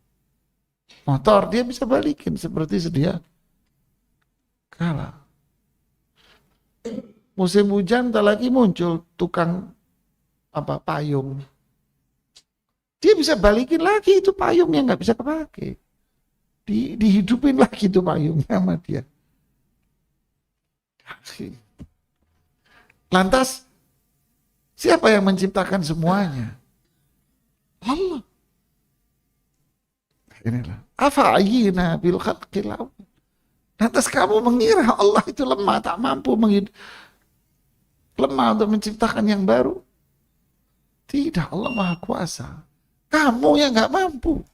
Motor dia bisa balikin seperti sedia kala. Musim hujan tak lagi muncul tukang payung. Dia bisa balikin lagi itu payung yang nggak bisa kepake. Dihidupin lagi itu payung sama dia. Lantas siapa yang menciptakan semuanya? Allah. Inilah. Afa'ayina bil khalqil awwal. Lantas kamu mengira Allah itu lemah, tak mampu lemah untuk menciptakan yang baru? Tidak, Allah Maha Kuasa. Kamu yang nggak mampu.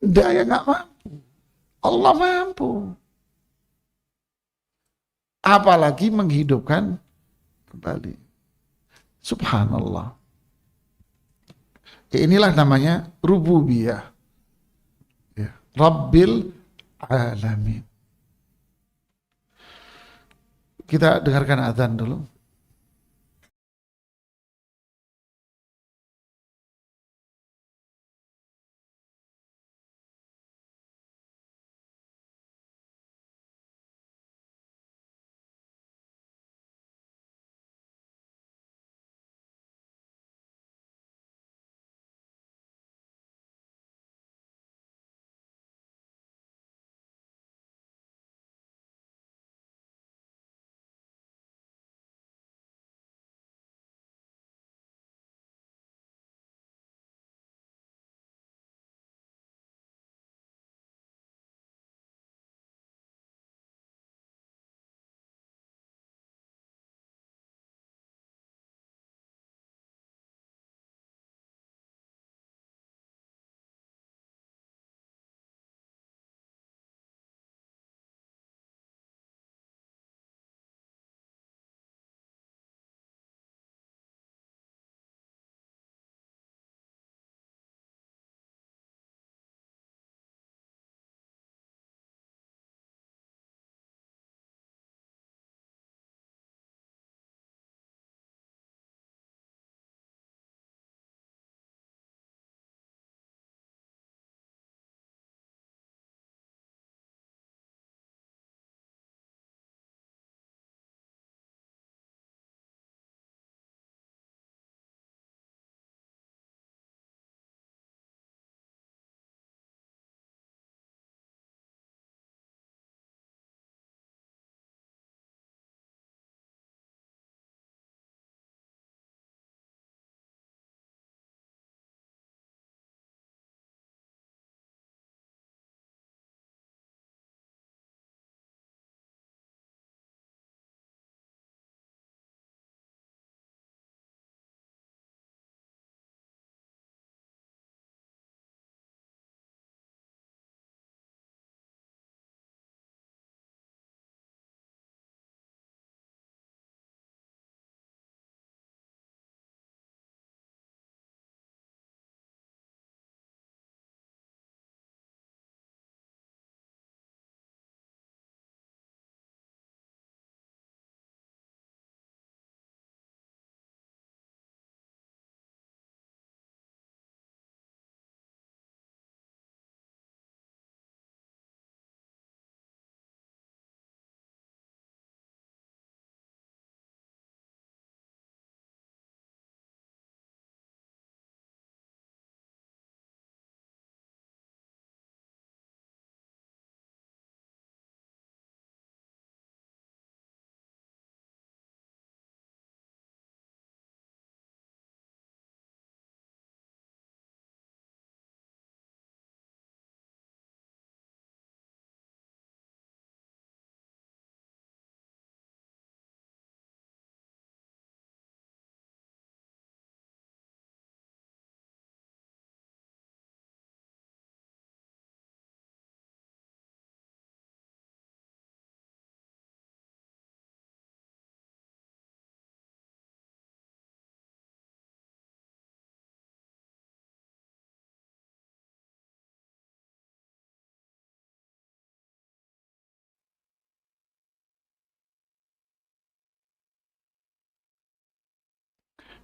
Dia yang nggak mampu. Allah mampu. Apalagi menghidupkan kembali. Subhanallah. Inilah namanya rububiyah. Ya. Rabbil alamin. Kita dengarkan azan dulu.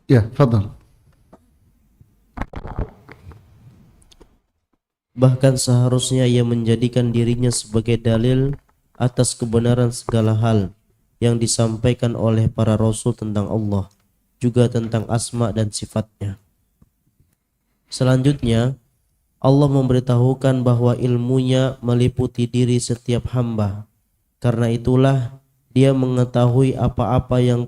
Ya, fadhal. Bahkan seharusnya ia menjadikan dirinya sebagai dalil atas kebenaran segala hal yang disampaikan oleh para rasul tentang Allah, juga tentang asma dan sifatnya. Selanjutnya, Allah memberitahukan bahwa ilmunya meliputi diri setiap hamba. Karena itulah dia mengetahui apa-apa yang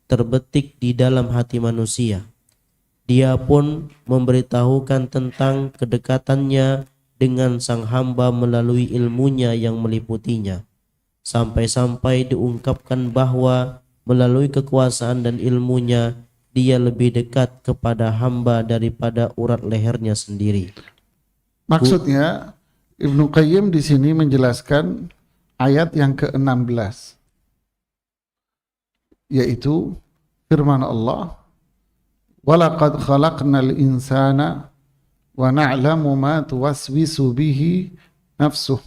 terbetik di dalam hati manusia. Dia pun memberitahukan tentang kedekatannya dengan sang hamba melalui ilmunya yang meliputinya. Sampai-sampai diungkapkan bahwa melalui kekuasaan dan ilmunya dia lebih dekat kepada hamba daripada urat lehernya sendiri. Maksudnya Ibnu Qayyim di sini menjelaskan ayat yang ke-16, yaitu firman Allah, walaqad khalaqnal insana wa na'lamu ma tuwaswisu bihi nafsuh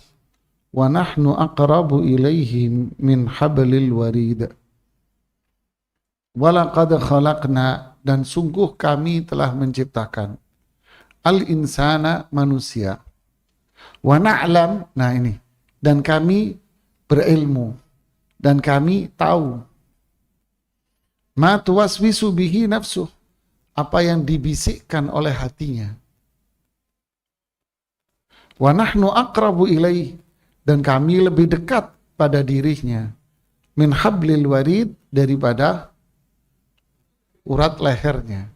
wa nahnu aqrabu ilaihi min hablil warid. Walaqad khalaqna, dan sungguh kami telah menciptakan al insana, manusia, wa na'lam, nah ini, dan kami berilmu dan kami tahu ma tuwaswisu bihi nafsuh, apa yang dibisikkan oleh hatinya. Wa nahnu aqrabu ilaih, dan kami lebih dekat pada dirinya, min hablil warid, daripada urat lehernya.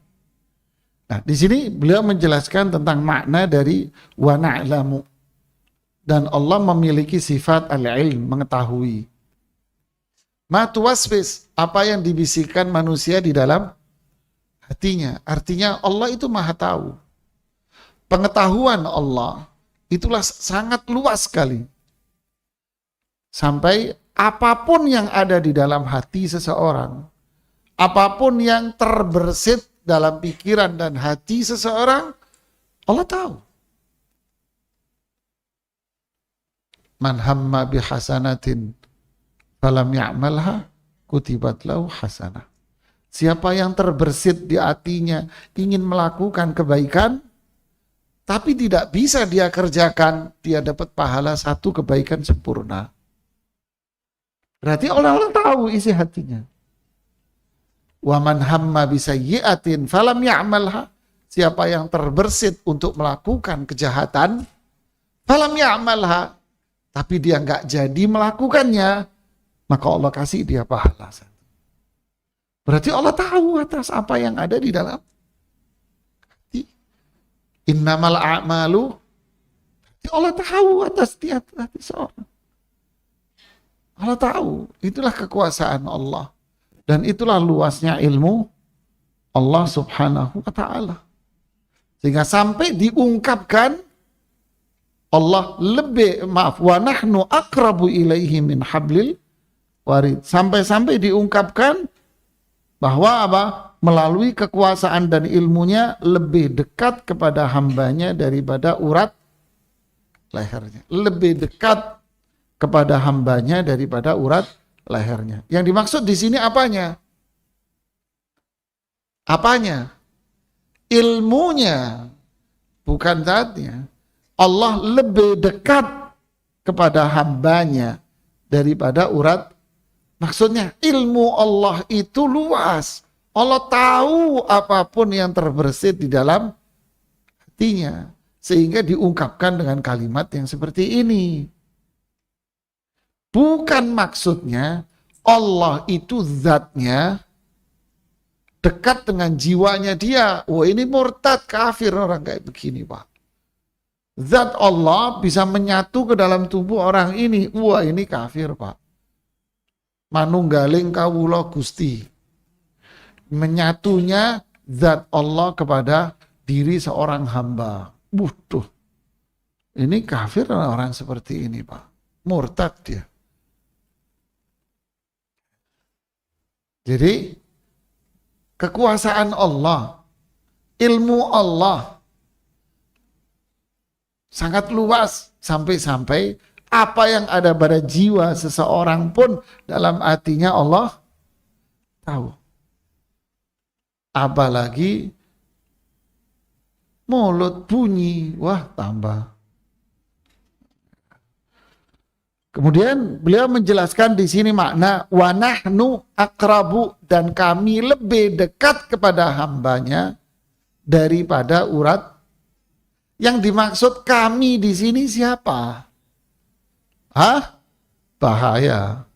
Nah, di sini beliau menjelaskan tentang makna dari wa na'lamu, dan Allah memiliki sifat al-ilm, mengetahui. Ma tuwaswis, apa yang dibisikkan manusia di dalam hatinya. Artinya Allah itu maha tahu. Pengetahuan Allah itulah sangat luas sekali. Sampai apapun yang ada di dalam hati seseorang, apapun yang terbersit dalam pikiran dan hati seseorang, Allah tahu. Man hamma bihasanatin falam ya'malha kutibat lahu hasanah. Siapa yang terbersit di hatinya ingin melakukan kebaikan, tapi tidak bisa dia kerjakan, dia dapat pahala satu kebaikan sempurna. Berarti Allah tahu isi hatinya. Wa man hamma bisayyi'atin falam ya'malha, siapa yang terbersit untuk melakukan kejahatan, falam ya'malha, tapi dia enggak jadi melakukannya, maka Allah kasih dia pahala. Berarti Allah tahu atas apa yang ada di dalam hati. Innamal a'malu, Allah tahu atas hati seorang. Allah tahu, itulah kekuasaan Allah. Dan itulah luasnya ilmu Allah subhanahu wa ta'ala. Sehingga sampai diungkapkan Allah wa nahnu aqrabu ilaihi min hablil warid. Sampai-sampai diungkapkan bahwa apa? Melalui kekuasaan dan ilmunya lebih dekat kepada hambanya daripada urat lehernya. Lebih dekat kepada hambanya daripada urat lehernya. Yang dimaksud di sini apanya? Apanya? Ilmunya, bukan zatnya. Allah lebih dekat kepada hambanya daripada urat. Maksudnya ilmu Allah itu luas. Allah tahu apapun yang terbersit di dalam hatinya. Sehingga diungkapkan dengan kalimat yang seperti ini. Bukan maksudnya Allah itu zatnya dekat dengan jiwanya dia. Wah, ini murtad, kafir orang kayak begini, Pak. Zat Allah bisa menyatu ke dalam tubuh orang ini. Wah, ini kafir, Pak. Manunggaling kawula Gusti. Menyatunya zat Allah kepada diri seorang hamba. Butuh. Ini kafir orang seperti ini, Pak. Murtad dia. Jadi kekuasaan Allah, ilmu Allah sangat luas sampai-sampai apa yang ada pada jiwa seseorang pun dalam hatinya Allah tahu. apalagi mulut bunyi, wah tambah. Kemudian beliau menjelaskan di sini makna wa nahnu aqrabu, dan kami lebih dekat kepada hambanya daripada urat. Yang dimaksud kami di sini siapa? Hah? Bahaya.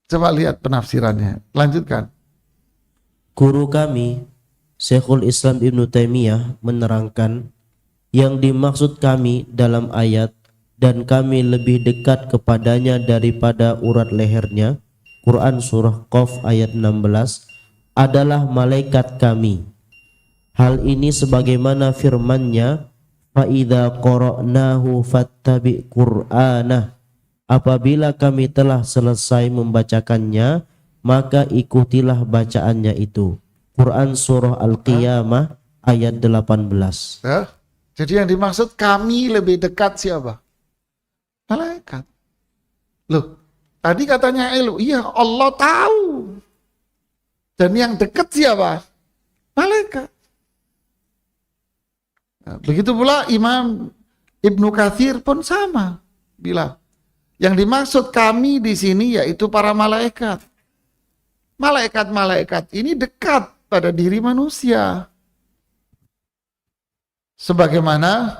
Coba lihat penafsirannya. Lanjutkan. Guru kami, Syekhul Islam Ibnu Taimiyah menerangkan yang dimaksud kami dalam ayat dan kami lebih dekat kepadanya daripada urat lehernya, Quran surah Qaf ayat 16, adalah malaikat kami. Hal ini sebagaimana firman-Nya, fa idza qara'nahu fattabi' qur'anah. Apabila kami telah selesai membacakannya, maka ikutilah bacaannya itu. Quran surah Al-Qiyamah ayat 18. Ya. Jadi yang dimaksud kami lebih dekat siapa? Malaikat. Loh, tadi katanya Elu, iya Allah tahu. Dan yang dekat siapa? Malaikat. Nah, begitu pula Imam Ibnu Katsir pun sama bilang, yang dimaksud kami di sini yaitu para malaikat. Malaikat-malaikat ini dekat pada diri manusia. Sebagaimana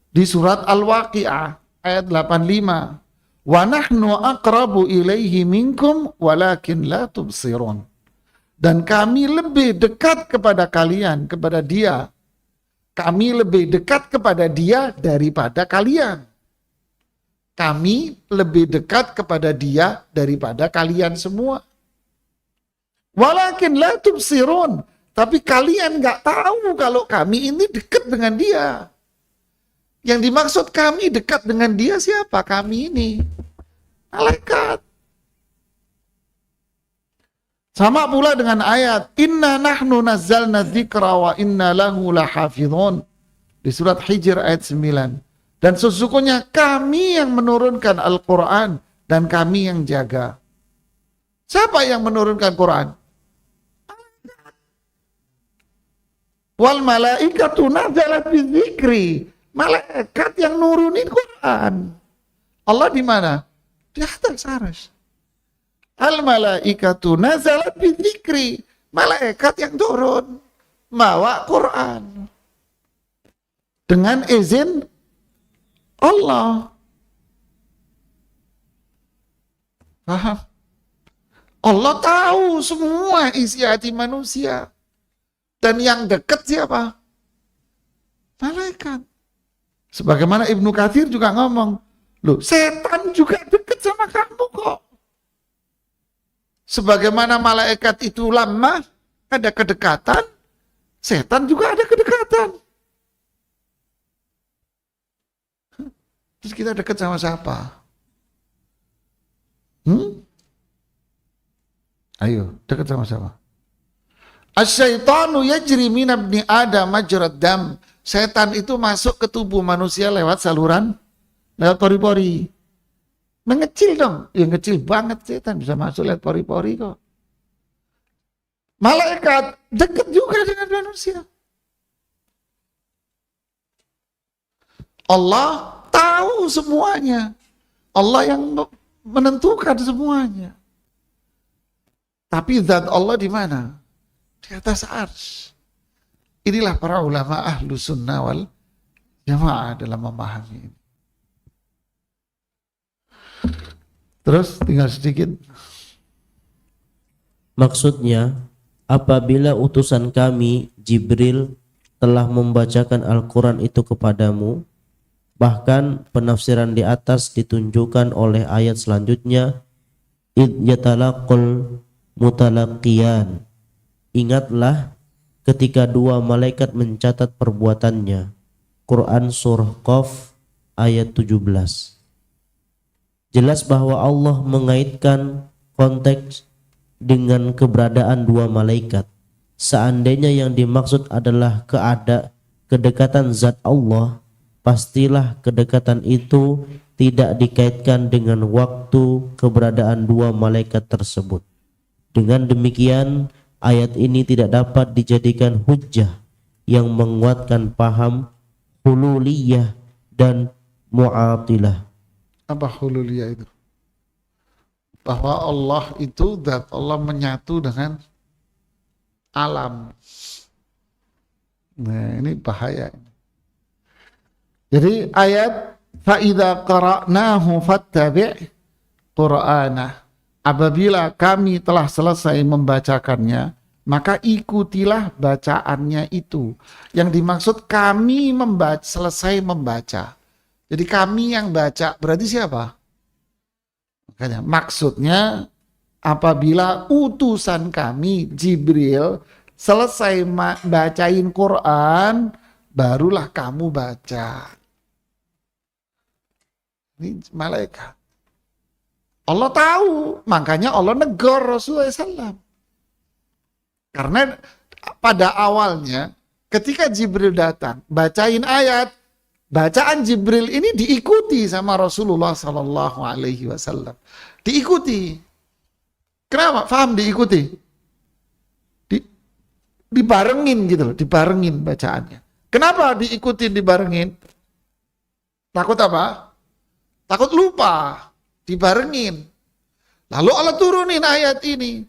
di surat Al-Waqi'ah ayat 85, wa nahnu aqrabu ilaihi minkum walakin la tubsirun. Dan kami lebih dekat kepada kalian, kepada dia. Kami lebih dekat kepada dia daripada kalian. Kami lebih dekat kepada dia daripada kalian semua. Walakin la tubsirun. Tapi kalian nggak tahu kalau kami ini dekat dengan dia. Yang dimaksud kami dekat dengan dia siapa? Kami ini malaikat. Sama pula dengan ayat inna nahnu nazzalna dzikra wa inna lahu lahafizun di surat Hijr ayat 9. Dan sesungguhnya kami yang menurunkan Al-Quran dan kami yang jaga. Siapa yang menurunkan Quran? Wal malaikatu nazalat bidzikri. Malaikat yang nurunin Quran. Allah di mana? Di atas arsy. Al malaikatu nazalat bidzikri. Malaikat yang turun bawa Quran dengan izin Allah. Paham? Allah tahu semua isi hati manusia. Dan yang dekat siapa? Malaikat. Sebagaimana Ibnu Katsir juga ngomong, loh setan juga dekat sama kamu kok. Sebagaimana malaikat itu lama, ada kedekatan, setan juga ada kedekatan. Terus kita dekat sama siapa? Ayo, dekat sama siapa? Asyaitanu yajri min ibni Adam majrad dam. Setan itu masuk ke tubuh manusia lewat saluran, lewat pori-pori. Mengecil dong, yang kecil banget setan bisa masuk lewat pori-pori kok. Malaikat dekat juga dengan manusia. Allah tahu semuanya. Allah yang menentukan semuanya. Tapi zat Allah di mana? Di atas arsy. Inilah para ulama ahlu sunnah wal jamaah dalam memahami ini. Terus tinggal sedikit. Maksudnya, apabila utusan kami, Jibril, telah membacakan Al-Quran itu kepadamu, bahkan penafsiran di atas ditunjukkan oleh ayat selanjutnya, id yatalaqul mutalaqiyan. Ingatlah ketika dua malaikat mencatat perbuatannya. Quran surah Qaf ayat 17. Jelas bahwa Allah mengaitkan konteks dengan keberadaan dua malaikat. Seandainya yang dimaksud adalah kedekatan zat Allah, pastilah kedekatan itu tidak dikaitkan dengan waktu keberadaan dua malaikat tersebut. Dengan demikian, ayat ini tidak dapat dijadikan hujjah yang menguatkan paham hululiyah dan mu'atilah. Apa hululiyah itu? Bahwa Allah itu zat, Allah menyatu dengan alam. Nah, ini bahaya. Jadi ayat fa'idza qara'nahu fattabi' qur'anah. Apabila kami telah selesai membacakannya, maka ikutilah bacaannya itu. Yang dimaksud kami selesai membaca. Jadi kami yang baca, berarti siapa? Makanya maksudnya apabila utusan kami Jibril selesai bacain Quran, barulah kamu baca. Ini malaikat. Allah tahu, makanya Allah negor Rasulullah SAW. Karena pada awalnya ketika Jibril datang, bacain ayat, bacaan Jibril ini diikuti sama Rasulullah SAW. Diikuti. Kenapa? Faham diikuti? Dibarengin gitu loh, dibarengin bacaannya. Kenapa diikuti dibarengin? Takut apa? Takut lupa. Dibarengin. Lalu Allah turunin ayat ini.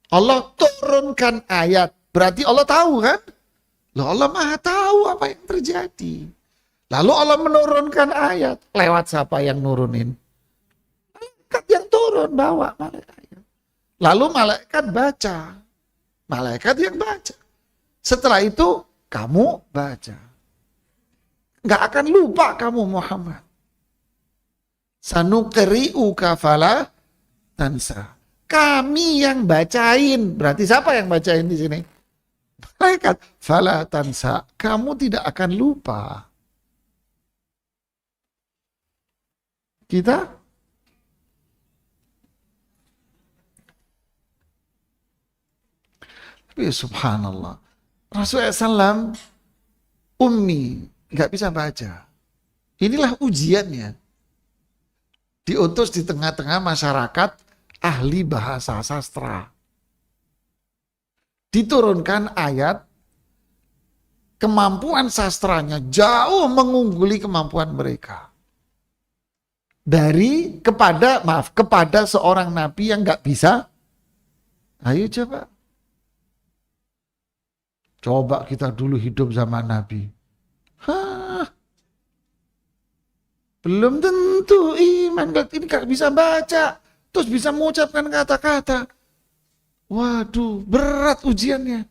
Allah turunkan ayat. Berarti Allah tahu kan? Loh, Allah maha tahu apa yang terjadi. Lalu Allah menurunkan ayat. Lewat siapa yang nurunin? Malaikat yang turun bawa malaikat. Lalu malaikat baca. Malaikat yang baca. Setelah itu kamu baca. Nggak akan lupa kamu Muhammad. Sanuqri'uka fala tansa. Kami yang bacain. Berarti siapa yang bacain di sini? Malaikat. Fala tansa. Kamu tidak akan lupa. Kita tapi subhanallah. Rasulullah SAW ummi, nggak bisa baca. Inilah ujiannya. Diutus di tengah-tengah masyarakat ahli bahasa sastra. Diturunkan ayat, kemampuan sastranya jauh mengungguli kemampuan mereka. Kepada seorang nabi yang nggak bisa. Ayo coba. Coba kita dulu hidup zaman nabi. Hah? Belum tentu iman. Ini gak bisa baca. Terus bisa mengucapkan kata-kata. Waduh, berat ujiannya.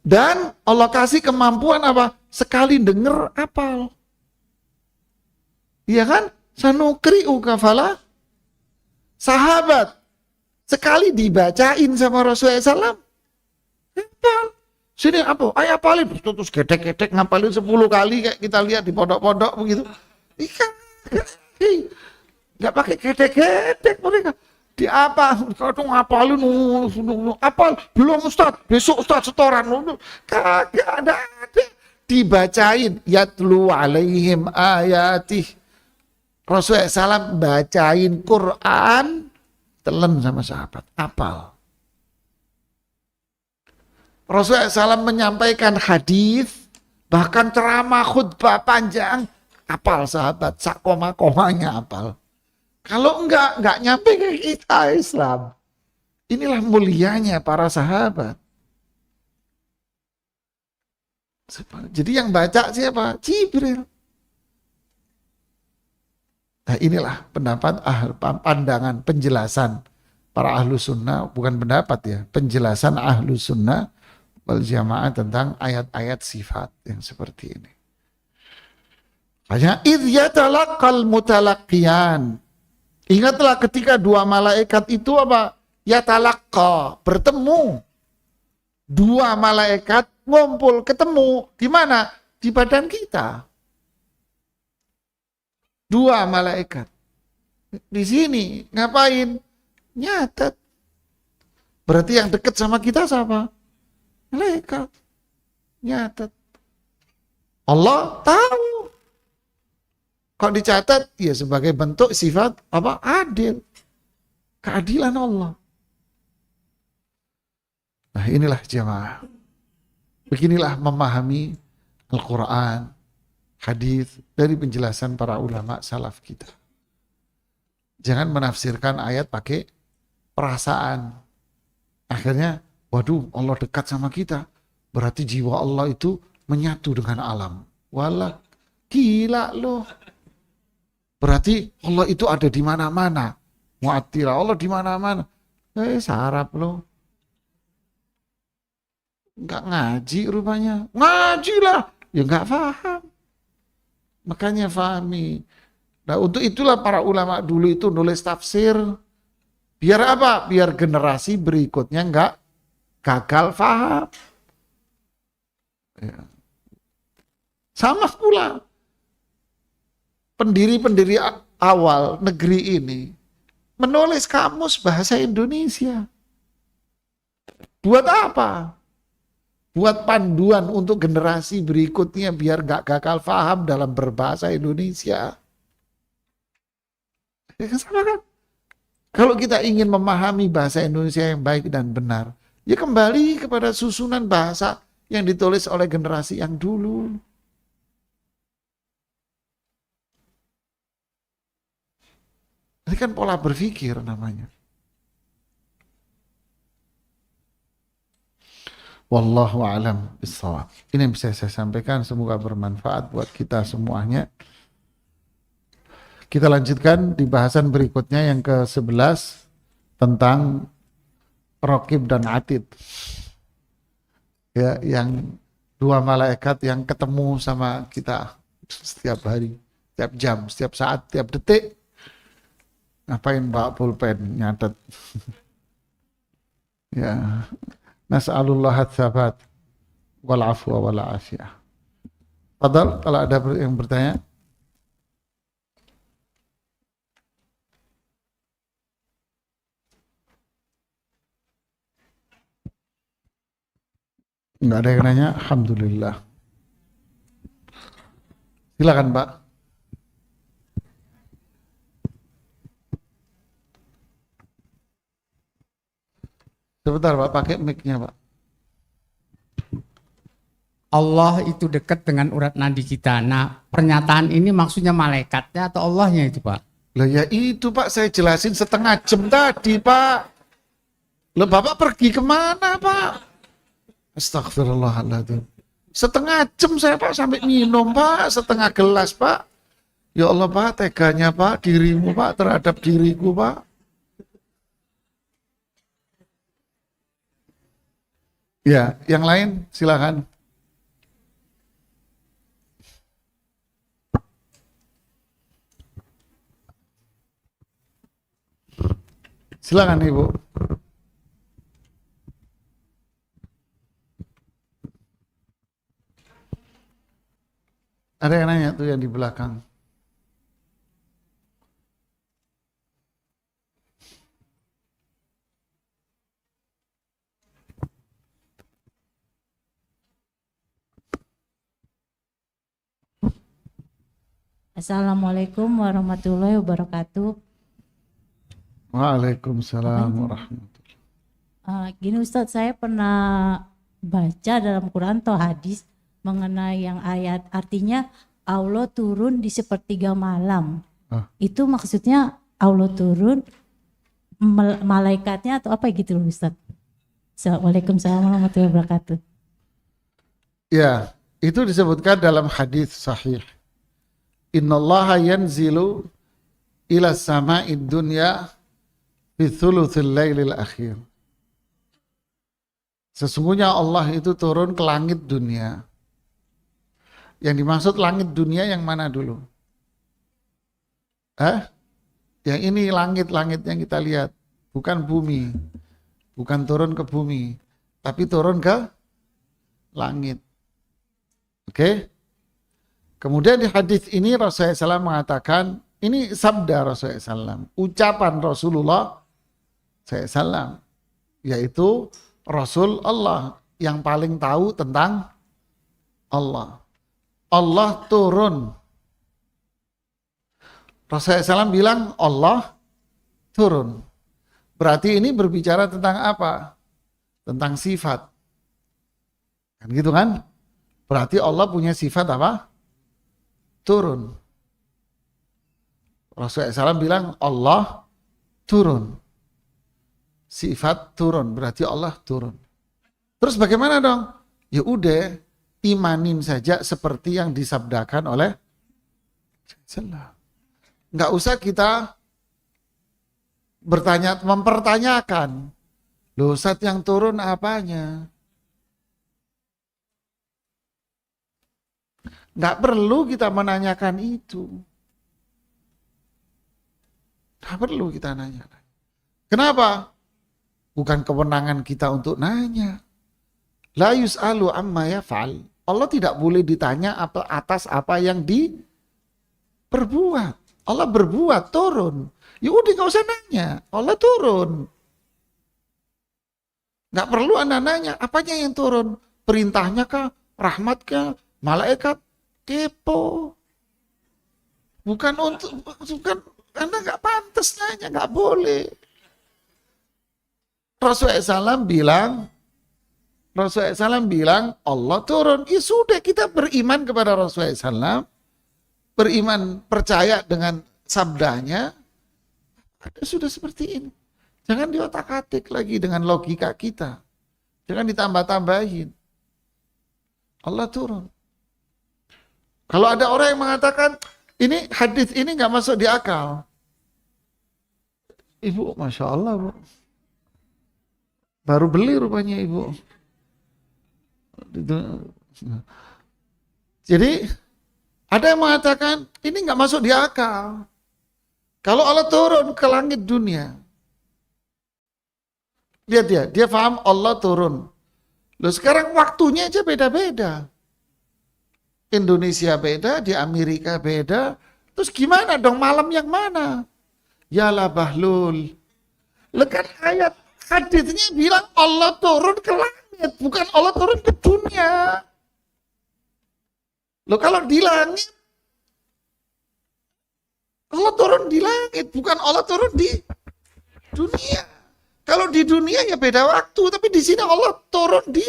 Dan Allah kasih kemampuan apa? Sekali denger apal. Iya kan? Sanuqri'uka fala. Sahabat. Sekali dibacain sama Rasulullah SAW. Hafal. Sini apa? Ayo apalin. Terus gedek-gedek ngapalin 10 kali kayak kita lihat di pondok-pondok begitu. Ikan. Nggak pakai gedek-gedek mereka. Di apa? Kadang ngapalin. Apal. Belum Ustaz. Besok Ustaz setoran. Kagak ada. Dibacain. Yatlu alaihim ayatih. Rasulullah SAW bacain Quran. Telan sama sahabat. Apal. Rasulullah SAW menyampaikan hadis, bahkan ceramah khutbah panjang, apal sahabat, sak koma-komanya apal. Kalau enggak nyampe ke kita Islam. Inilah mulianya para sahabat. Jadi yang baca siapa? Jibril. Nah inilah pendapat pandangan penjelasan para ahlu sunnah, bukan pendapat ya, penjelasan ahlu sunnah wal jamaah tentang ayat-ayat sifat yang seperti ini. Hanya idh yatalaqqal mutalaqqiyan. Ingatlah ketika dua malaikat itu apa? Yatalaqqa, bertemu. Dua malaikat ngumpul, ketemu. Di mana? Di badan kita. Dua malaikat. Di sini ngapain? Nyatet. Berarti yang dekat sama kita siapa? Malaikat. Nyatet. Allah tahu. Kok dicatat? Ya sebagai bentuk sifat apa? Adil. Keadilan Allah. Nah inilah jemaah. Beginilah memahami Al-Quran, hadis dari penjelasan para ulama salaf kita. Jangan menafsirkan ayat pakai perasaan. Akhirnya, waduh Allah dekat sama kita. Berarti jiwa Allah itu menyatu dengan alam. Walah, gila loh. Berarti Allah itu ada di mana-mana. Mu'attilah, Allah di mana-mana. Sarap loh. Enggak ngaji rupanya. Ngaji lah. Ya enggak paham. Makanya fahami. Nah untuk itulah para ulama dulu itu nulis tafsir. Biar apa? Biar generasi berikutnya enggak gagal paham. Ya. Sama pula pendiri-pendiri awal negeri ini menulis kamus bahasa Indonesia. Buat apa? Buat panduan untuk generasi berikutnya biar gak gagal paham dalam berbahasa Indonesia. Ya, sama kan? Kalau kita ingin memahami bahasa Indonesia yang baik dan benar, ya kembali kepada susunan bahasa yang ditulis oleh generasi yang dulu. Ini kan pola berpikir namanya. Wallahu a'lam bishawab. Ini yang bisa saya sampaikan, semoga bermanfaat buat kita semuanya. Kita lanjutkan di bahasan berikutnya yang ke-11 tentang Raqib dan Atid. Ya, yang dua malaikat yang ketemu sama kita setiap hari, setiap jam, setiap saat, setiap detik. Ngapain bawa pulpen nyatet? Ya. Nas'alullah at-tsabat wal afwa wal afiyah. Fadal, kalau ada yang bertanya. Enggak ada yang nanya, alhamdulillah. Silakan, Pak. Sebentar, Pak, pakai mic-nya, Pak. Allah itu dekat dengan urat nadi kita. Nah, pernyataan ini maksudnya malaikatnya atau Allahnya itu, Pak? Lah ya itu, Pak, saya jelasin setengah jam tadi, Pak. Loh, Bapak pergi kemana, Pak? Astagfirullahaladzim. Setengah jam saya, Pak, sampai minum, Pak. Setengah gelas, Pak. Ya Allah, Pak, teganya, Pak, dirimu, Pak, terhadap diriku, Pak. Ya, yang lain silakan. Silakan Ibu. Ada yang nanya tuh yang di belakang. Assalamualaikum warahmatullahi wabarakatuh. Waalaikumsalam warahmatullahi. Gini Ustadz, saya pernah baca dalam Quran atau hadis mengenai yang ayat artinya Allah turun di sepertiga malam. Itu maksudnya Allah turun, malaikatnya atau apa gitu Ustadz? Waalaikumsalam warahmatullahi wabarakatuh. Ya, itu disebutkan dalam hadis sahih. Innallaha yanzilu ila sama'id dunya fi thuluthil lailil akhir. Sesungguhnya Allah itu turun ke langit dunia. Yang dimaksud langit dunia yang mana dulu? Yang ini langit-langit yang kita lihat, bukan bumi. Bukan turun ke bumi, tapi turun ke langit. Oke? Kemudian di hadis ini Rasulullah SAW mengatakan, ini sabda Rasulullah SAW, ucapan Rasulullah SAW, yaitu Rasul Allah yang paling tahu tentang Allah. Allah turun. Rasulullah SAW bilang Allah turun. Berarti ini berbicara tentang apa? tentang sifat. Kan gitu kan? Berarti Allah punya sifat apa? Turun. Rasulullah SAW bilang Allah turun. Sifat turun, berarti Allah turun. Terus bagaimana dong? Ya udah, imanin saja seperti yang disabdakan oleh Rasulullah. Nggak usah kita mempertanyakan. Loh, Ustadz yang turun apanya? Nggak perlu kita menanyakan itu. Nggak perlu kita nanya. Kenapa? Bukan kewenangan kita untuk nanya. La yus'alu amma yaf'al. Allah tidak boleh ditanya atas apa yang diperbuat. Allah berbuat, turun. Ya udah nggak usah nanya. Allah turun. Nggak perlu Anda nanya, apanya yang turun? Perintahnya kah? Rahmat kah? Malaikat? Kepo. Bukan Anda nggak pantas nanya, nggak boleh. Rasulullah SAW bilang Allah turun. Ya sudah, kita beriman kepada Rasulullah SAW, beriman percaya dengan sabdanya. Ada sudah seperti ini. Jangan diotak-atik lagi dengan logika kita. Jangan ditambah-tambahin. Allah turun. Kalau ada orang yang mengatakan ini hadis ini nggak masuk di akal. Ibu, Masya Allah, Bu. Baru beli rupanya Ibu. Jadi ada yang mengatakan ini nggak masuk di akal. Kalau Allah turun ke langit dunia, lihat dia paham Allah turun. Loh, sekarang waktunya aja beda-beda. Indonesia beda, di Amerika beda. Terus gimana dong, malam yang mana? Yalah Bahlul. Lekan ayat haditsnya bilang Allah turun ke langit, bukan Allah turun ke dunia. Loh, kalau di langit, Allah turun di langit, bukan Allah turun di dunia. Kalau di dunia ya beda waktu, tapi di sini Allah turun di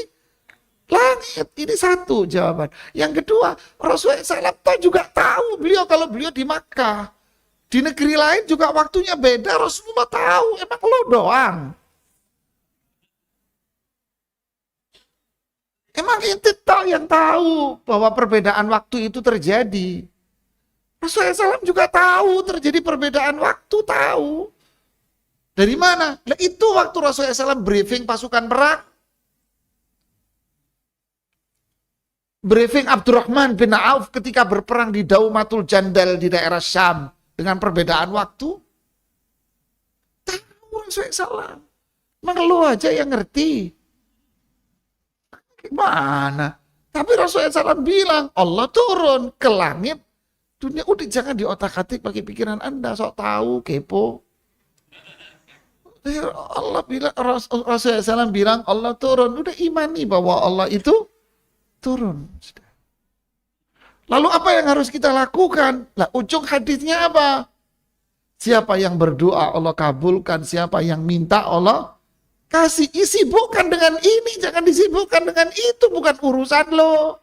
langit. Ini satu jawaban. Yang kedua, Rasulullah SAW juga tahu kalau beliau di Makkah. Di negeri lain juga waktunya beda, Rasulullah tahu. Emang lo doang? Emang ente yang tahu bahwa perbedaan waktu itu terjadi? Rasulullah SAW juga tahu terjadi perbedaan waktu, tahu. Dari mana? Nah, itu waktu Rasulullah SAW briefing pasukan perang. Briefing Abdurrahman bin Auf ketika berperang di Daumatul Jandal di daerah Syam dengan perbedaan waktu. Tahu Rasulullah SAW. Mengeluh aja yang ngerti. Gimana? Tapi Rasulullah SAW bilang Allah turun ke langit dunia. Udah, jangan diotak-atik pakai pikiran Anda, sok tahu, kepo. Allah bilang, Rasulullah SAW bilang Allah turun. Udah imani bahwa Allah itu turun. Lalu apa yang harus kita lakukan? Lah, ujung hadisnya apa? Siapa yang berdoa Allah kabulkan, siapa yang minta Allah kasih. Sibukkan dengan ini, jangan disibukkan dengan itu, bukan urusan lo.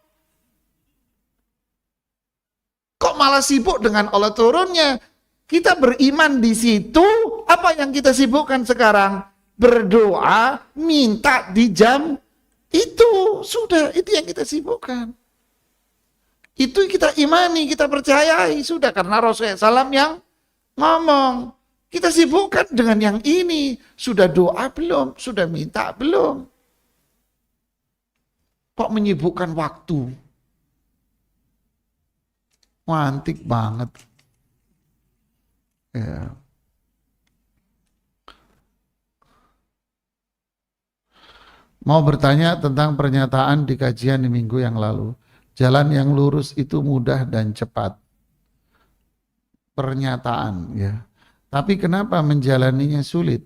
Kok malah sibuk dengan Allah turunnya? Kita beriman di situ, apa yang kita sibukkan sekarang? Berdoa, minta di jam itu. Sudah, itu yang kita sibukkan. Itu kita imani, kita percayai. Sudah, karena Rasulullah SAW yang ngomong. Kita sibukkan dengan yang ini. Sudah doa belum? Sudah minta belum? Kok menyibukkan waktu? Antik banget. Ya. Mau bertanya tentang pernyataan di kajian di minggu yang lalu. Jalan yang lurus itu mudah dan cepat. Pernyataan, ya. Tapi kenapa menjalaninya sulit?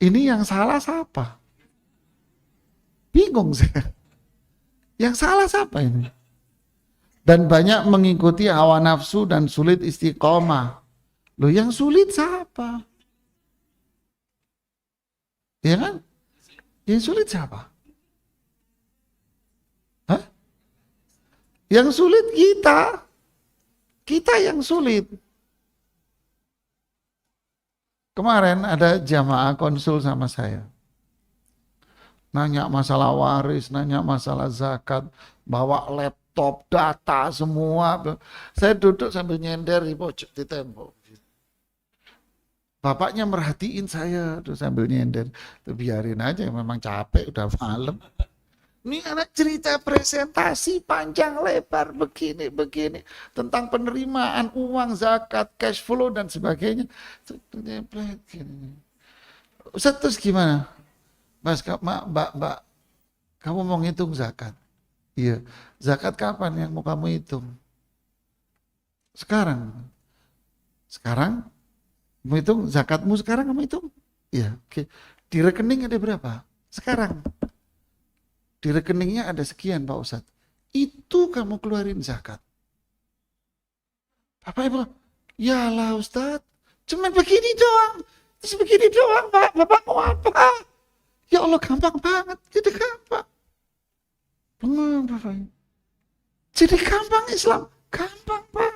Ini yang salah siapa? Bingung saya. Yang salah siapa ini? dan banyak mengikuti hawa nafsu dan sulit istiqomah. Loh, yang sulit siapa? Ya kan? Yang sulit siapa? Hah? Yang sulit kita. Kita yang sulit. Kemarin ada jamaah konsul sama saya. Nanya masalah waris, nanya masalah zakat, bawa laptop, data semua. Saya duduk sambil nyender di pojok di tembok. Bapaknya merhatiin saya tuh sambil nyender. Tuh, biarin aja, memang capek, udah malam. Ini anak cerita presentasi panjang lebar begini tentang penerimaan uang, zakat, cash flow dan sebagainya. Ustaz, terus gimana? Mas, mbak, kamu mau ngitung zakat? Iya. Zakat kapan yang mau kamu hitung? Sekarang. Sekarang? Mau hitung zakatmu sekarang kamu hitung? Iya. Oke. Di rekening ada berapa? Sekarang. Di rekeningnya ada sekian Pak Ustadz. Itu kamu keluarin zakat. Bapak Ibu, ya lah Ustadz, cuma begini doang. Terus begini doang Pak, Bapak mau apa? Ya Allah, gampang banget, jadi gampang. Benar Bapak. Jadi gampang Islam, gampang Pak.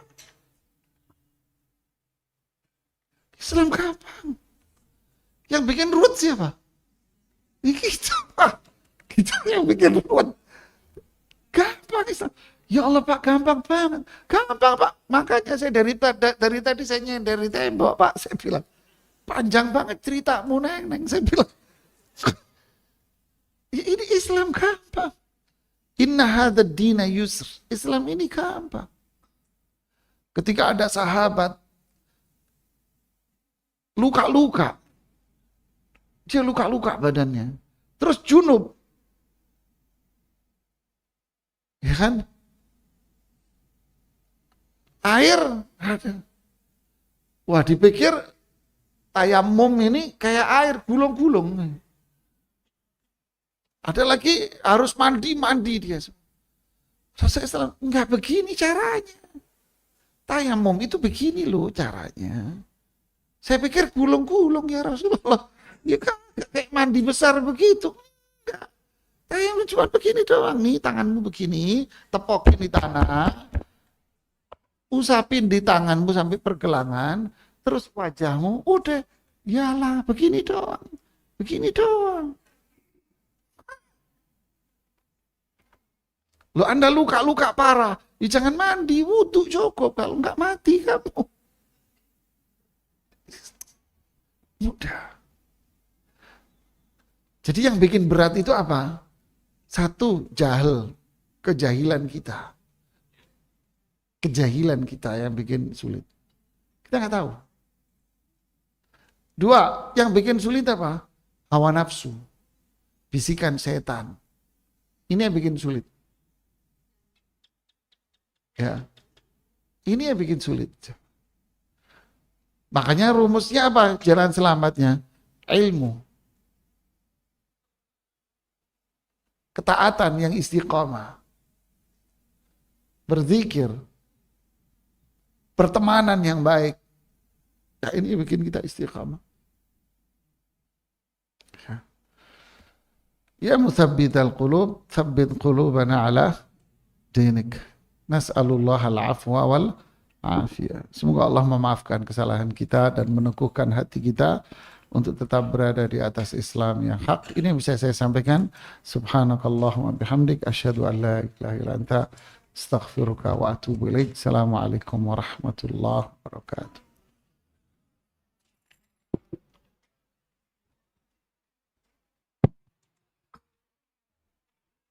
Islam gampang. Yang bikin ruwet siapa? Ya gitu Pak. Itu yang bikin ruwet. Gampang Islam. Ya Allah Pak, gampang banget. Gampang Pak. Makanya saya dari tadi saya nyender di tembok Pak. Saya bilang, panjang banget ceritamu Neng. Saya bilang, ya, ini Islam gampang. Inna hadha dina yusr. Islam ini gampang. Ketika ada sahabat luka-luka, dia luka-luka badannya, terus junub, ya kan? Air ada. Wah, dipikir tayamum ini kayak air gulung-gulung. Ada lagi harus mandi dia. Rasulullah SAW, enggak begini caranya. Tayamum itu begini loh caranya. Saya pikir gulung-gulung ya Rasulullah. Ya kan kayak mandi besar begitu. Enggak. Tayamum cuma begini doang nih, tanganmu begini, tepokin di tanah. Usapin di tanganmu sampai pergelangan, terus wajahmu udah, yalah begini doang. Begini doang. Lo Anda luka-luka parah, ya jangan mandi, wudhu cukup, kalau enggak mati kamu. Mudah. Jadi yang bikin berat itu apa? Satu, jahil, kejahilan kita. Kejahilan kita yang bikin sulit. Kita nggak tahu. Dua, yang bikin sulit apa? Hawa nafsu, bisikan setan. Ini yang bikin sulit. Ya, ini yang bikin sulit. Makanya rumusnya apa? Jalan selamatnya ilmu, ketaatan yang istiqomah, berzikir, pertemanan yang baik. Ya, ini bikin kita istiqamah. Ya muthabbital qulub, tsabbit qulubana ala dinik. Nas'alullah al-afwa wal afiyah. Semoga Allah memaafkan kesalahan kita dan meneguhkan hati kita untuk tetap berada di atas Islam yang hak. Ini yang bisa saya sampaikan. Subhanakallahumma bihamdik asyhadu an la ilaha illa anta astaghfiruka wa atubu ilaik. Assalamualaikum warahmatullahi wabarakatuh.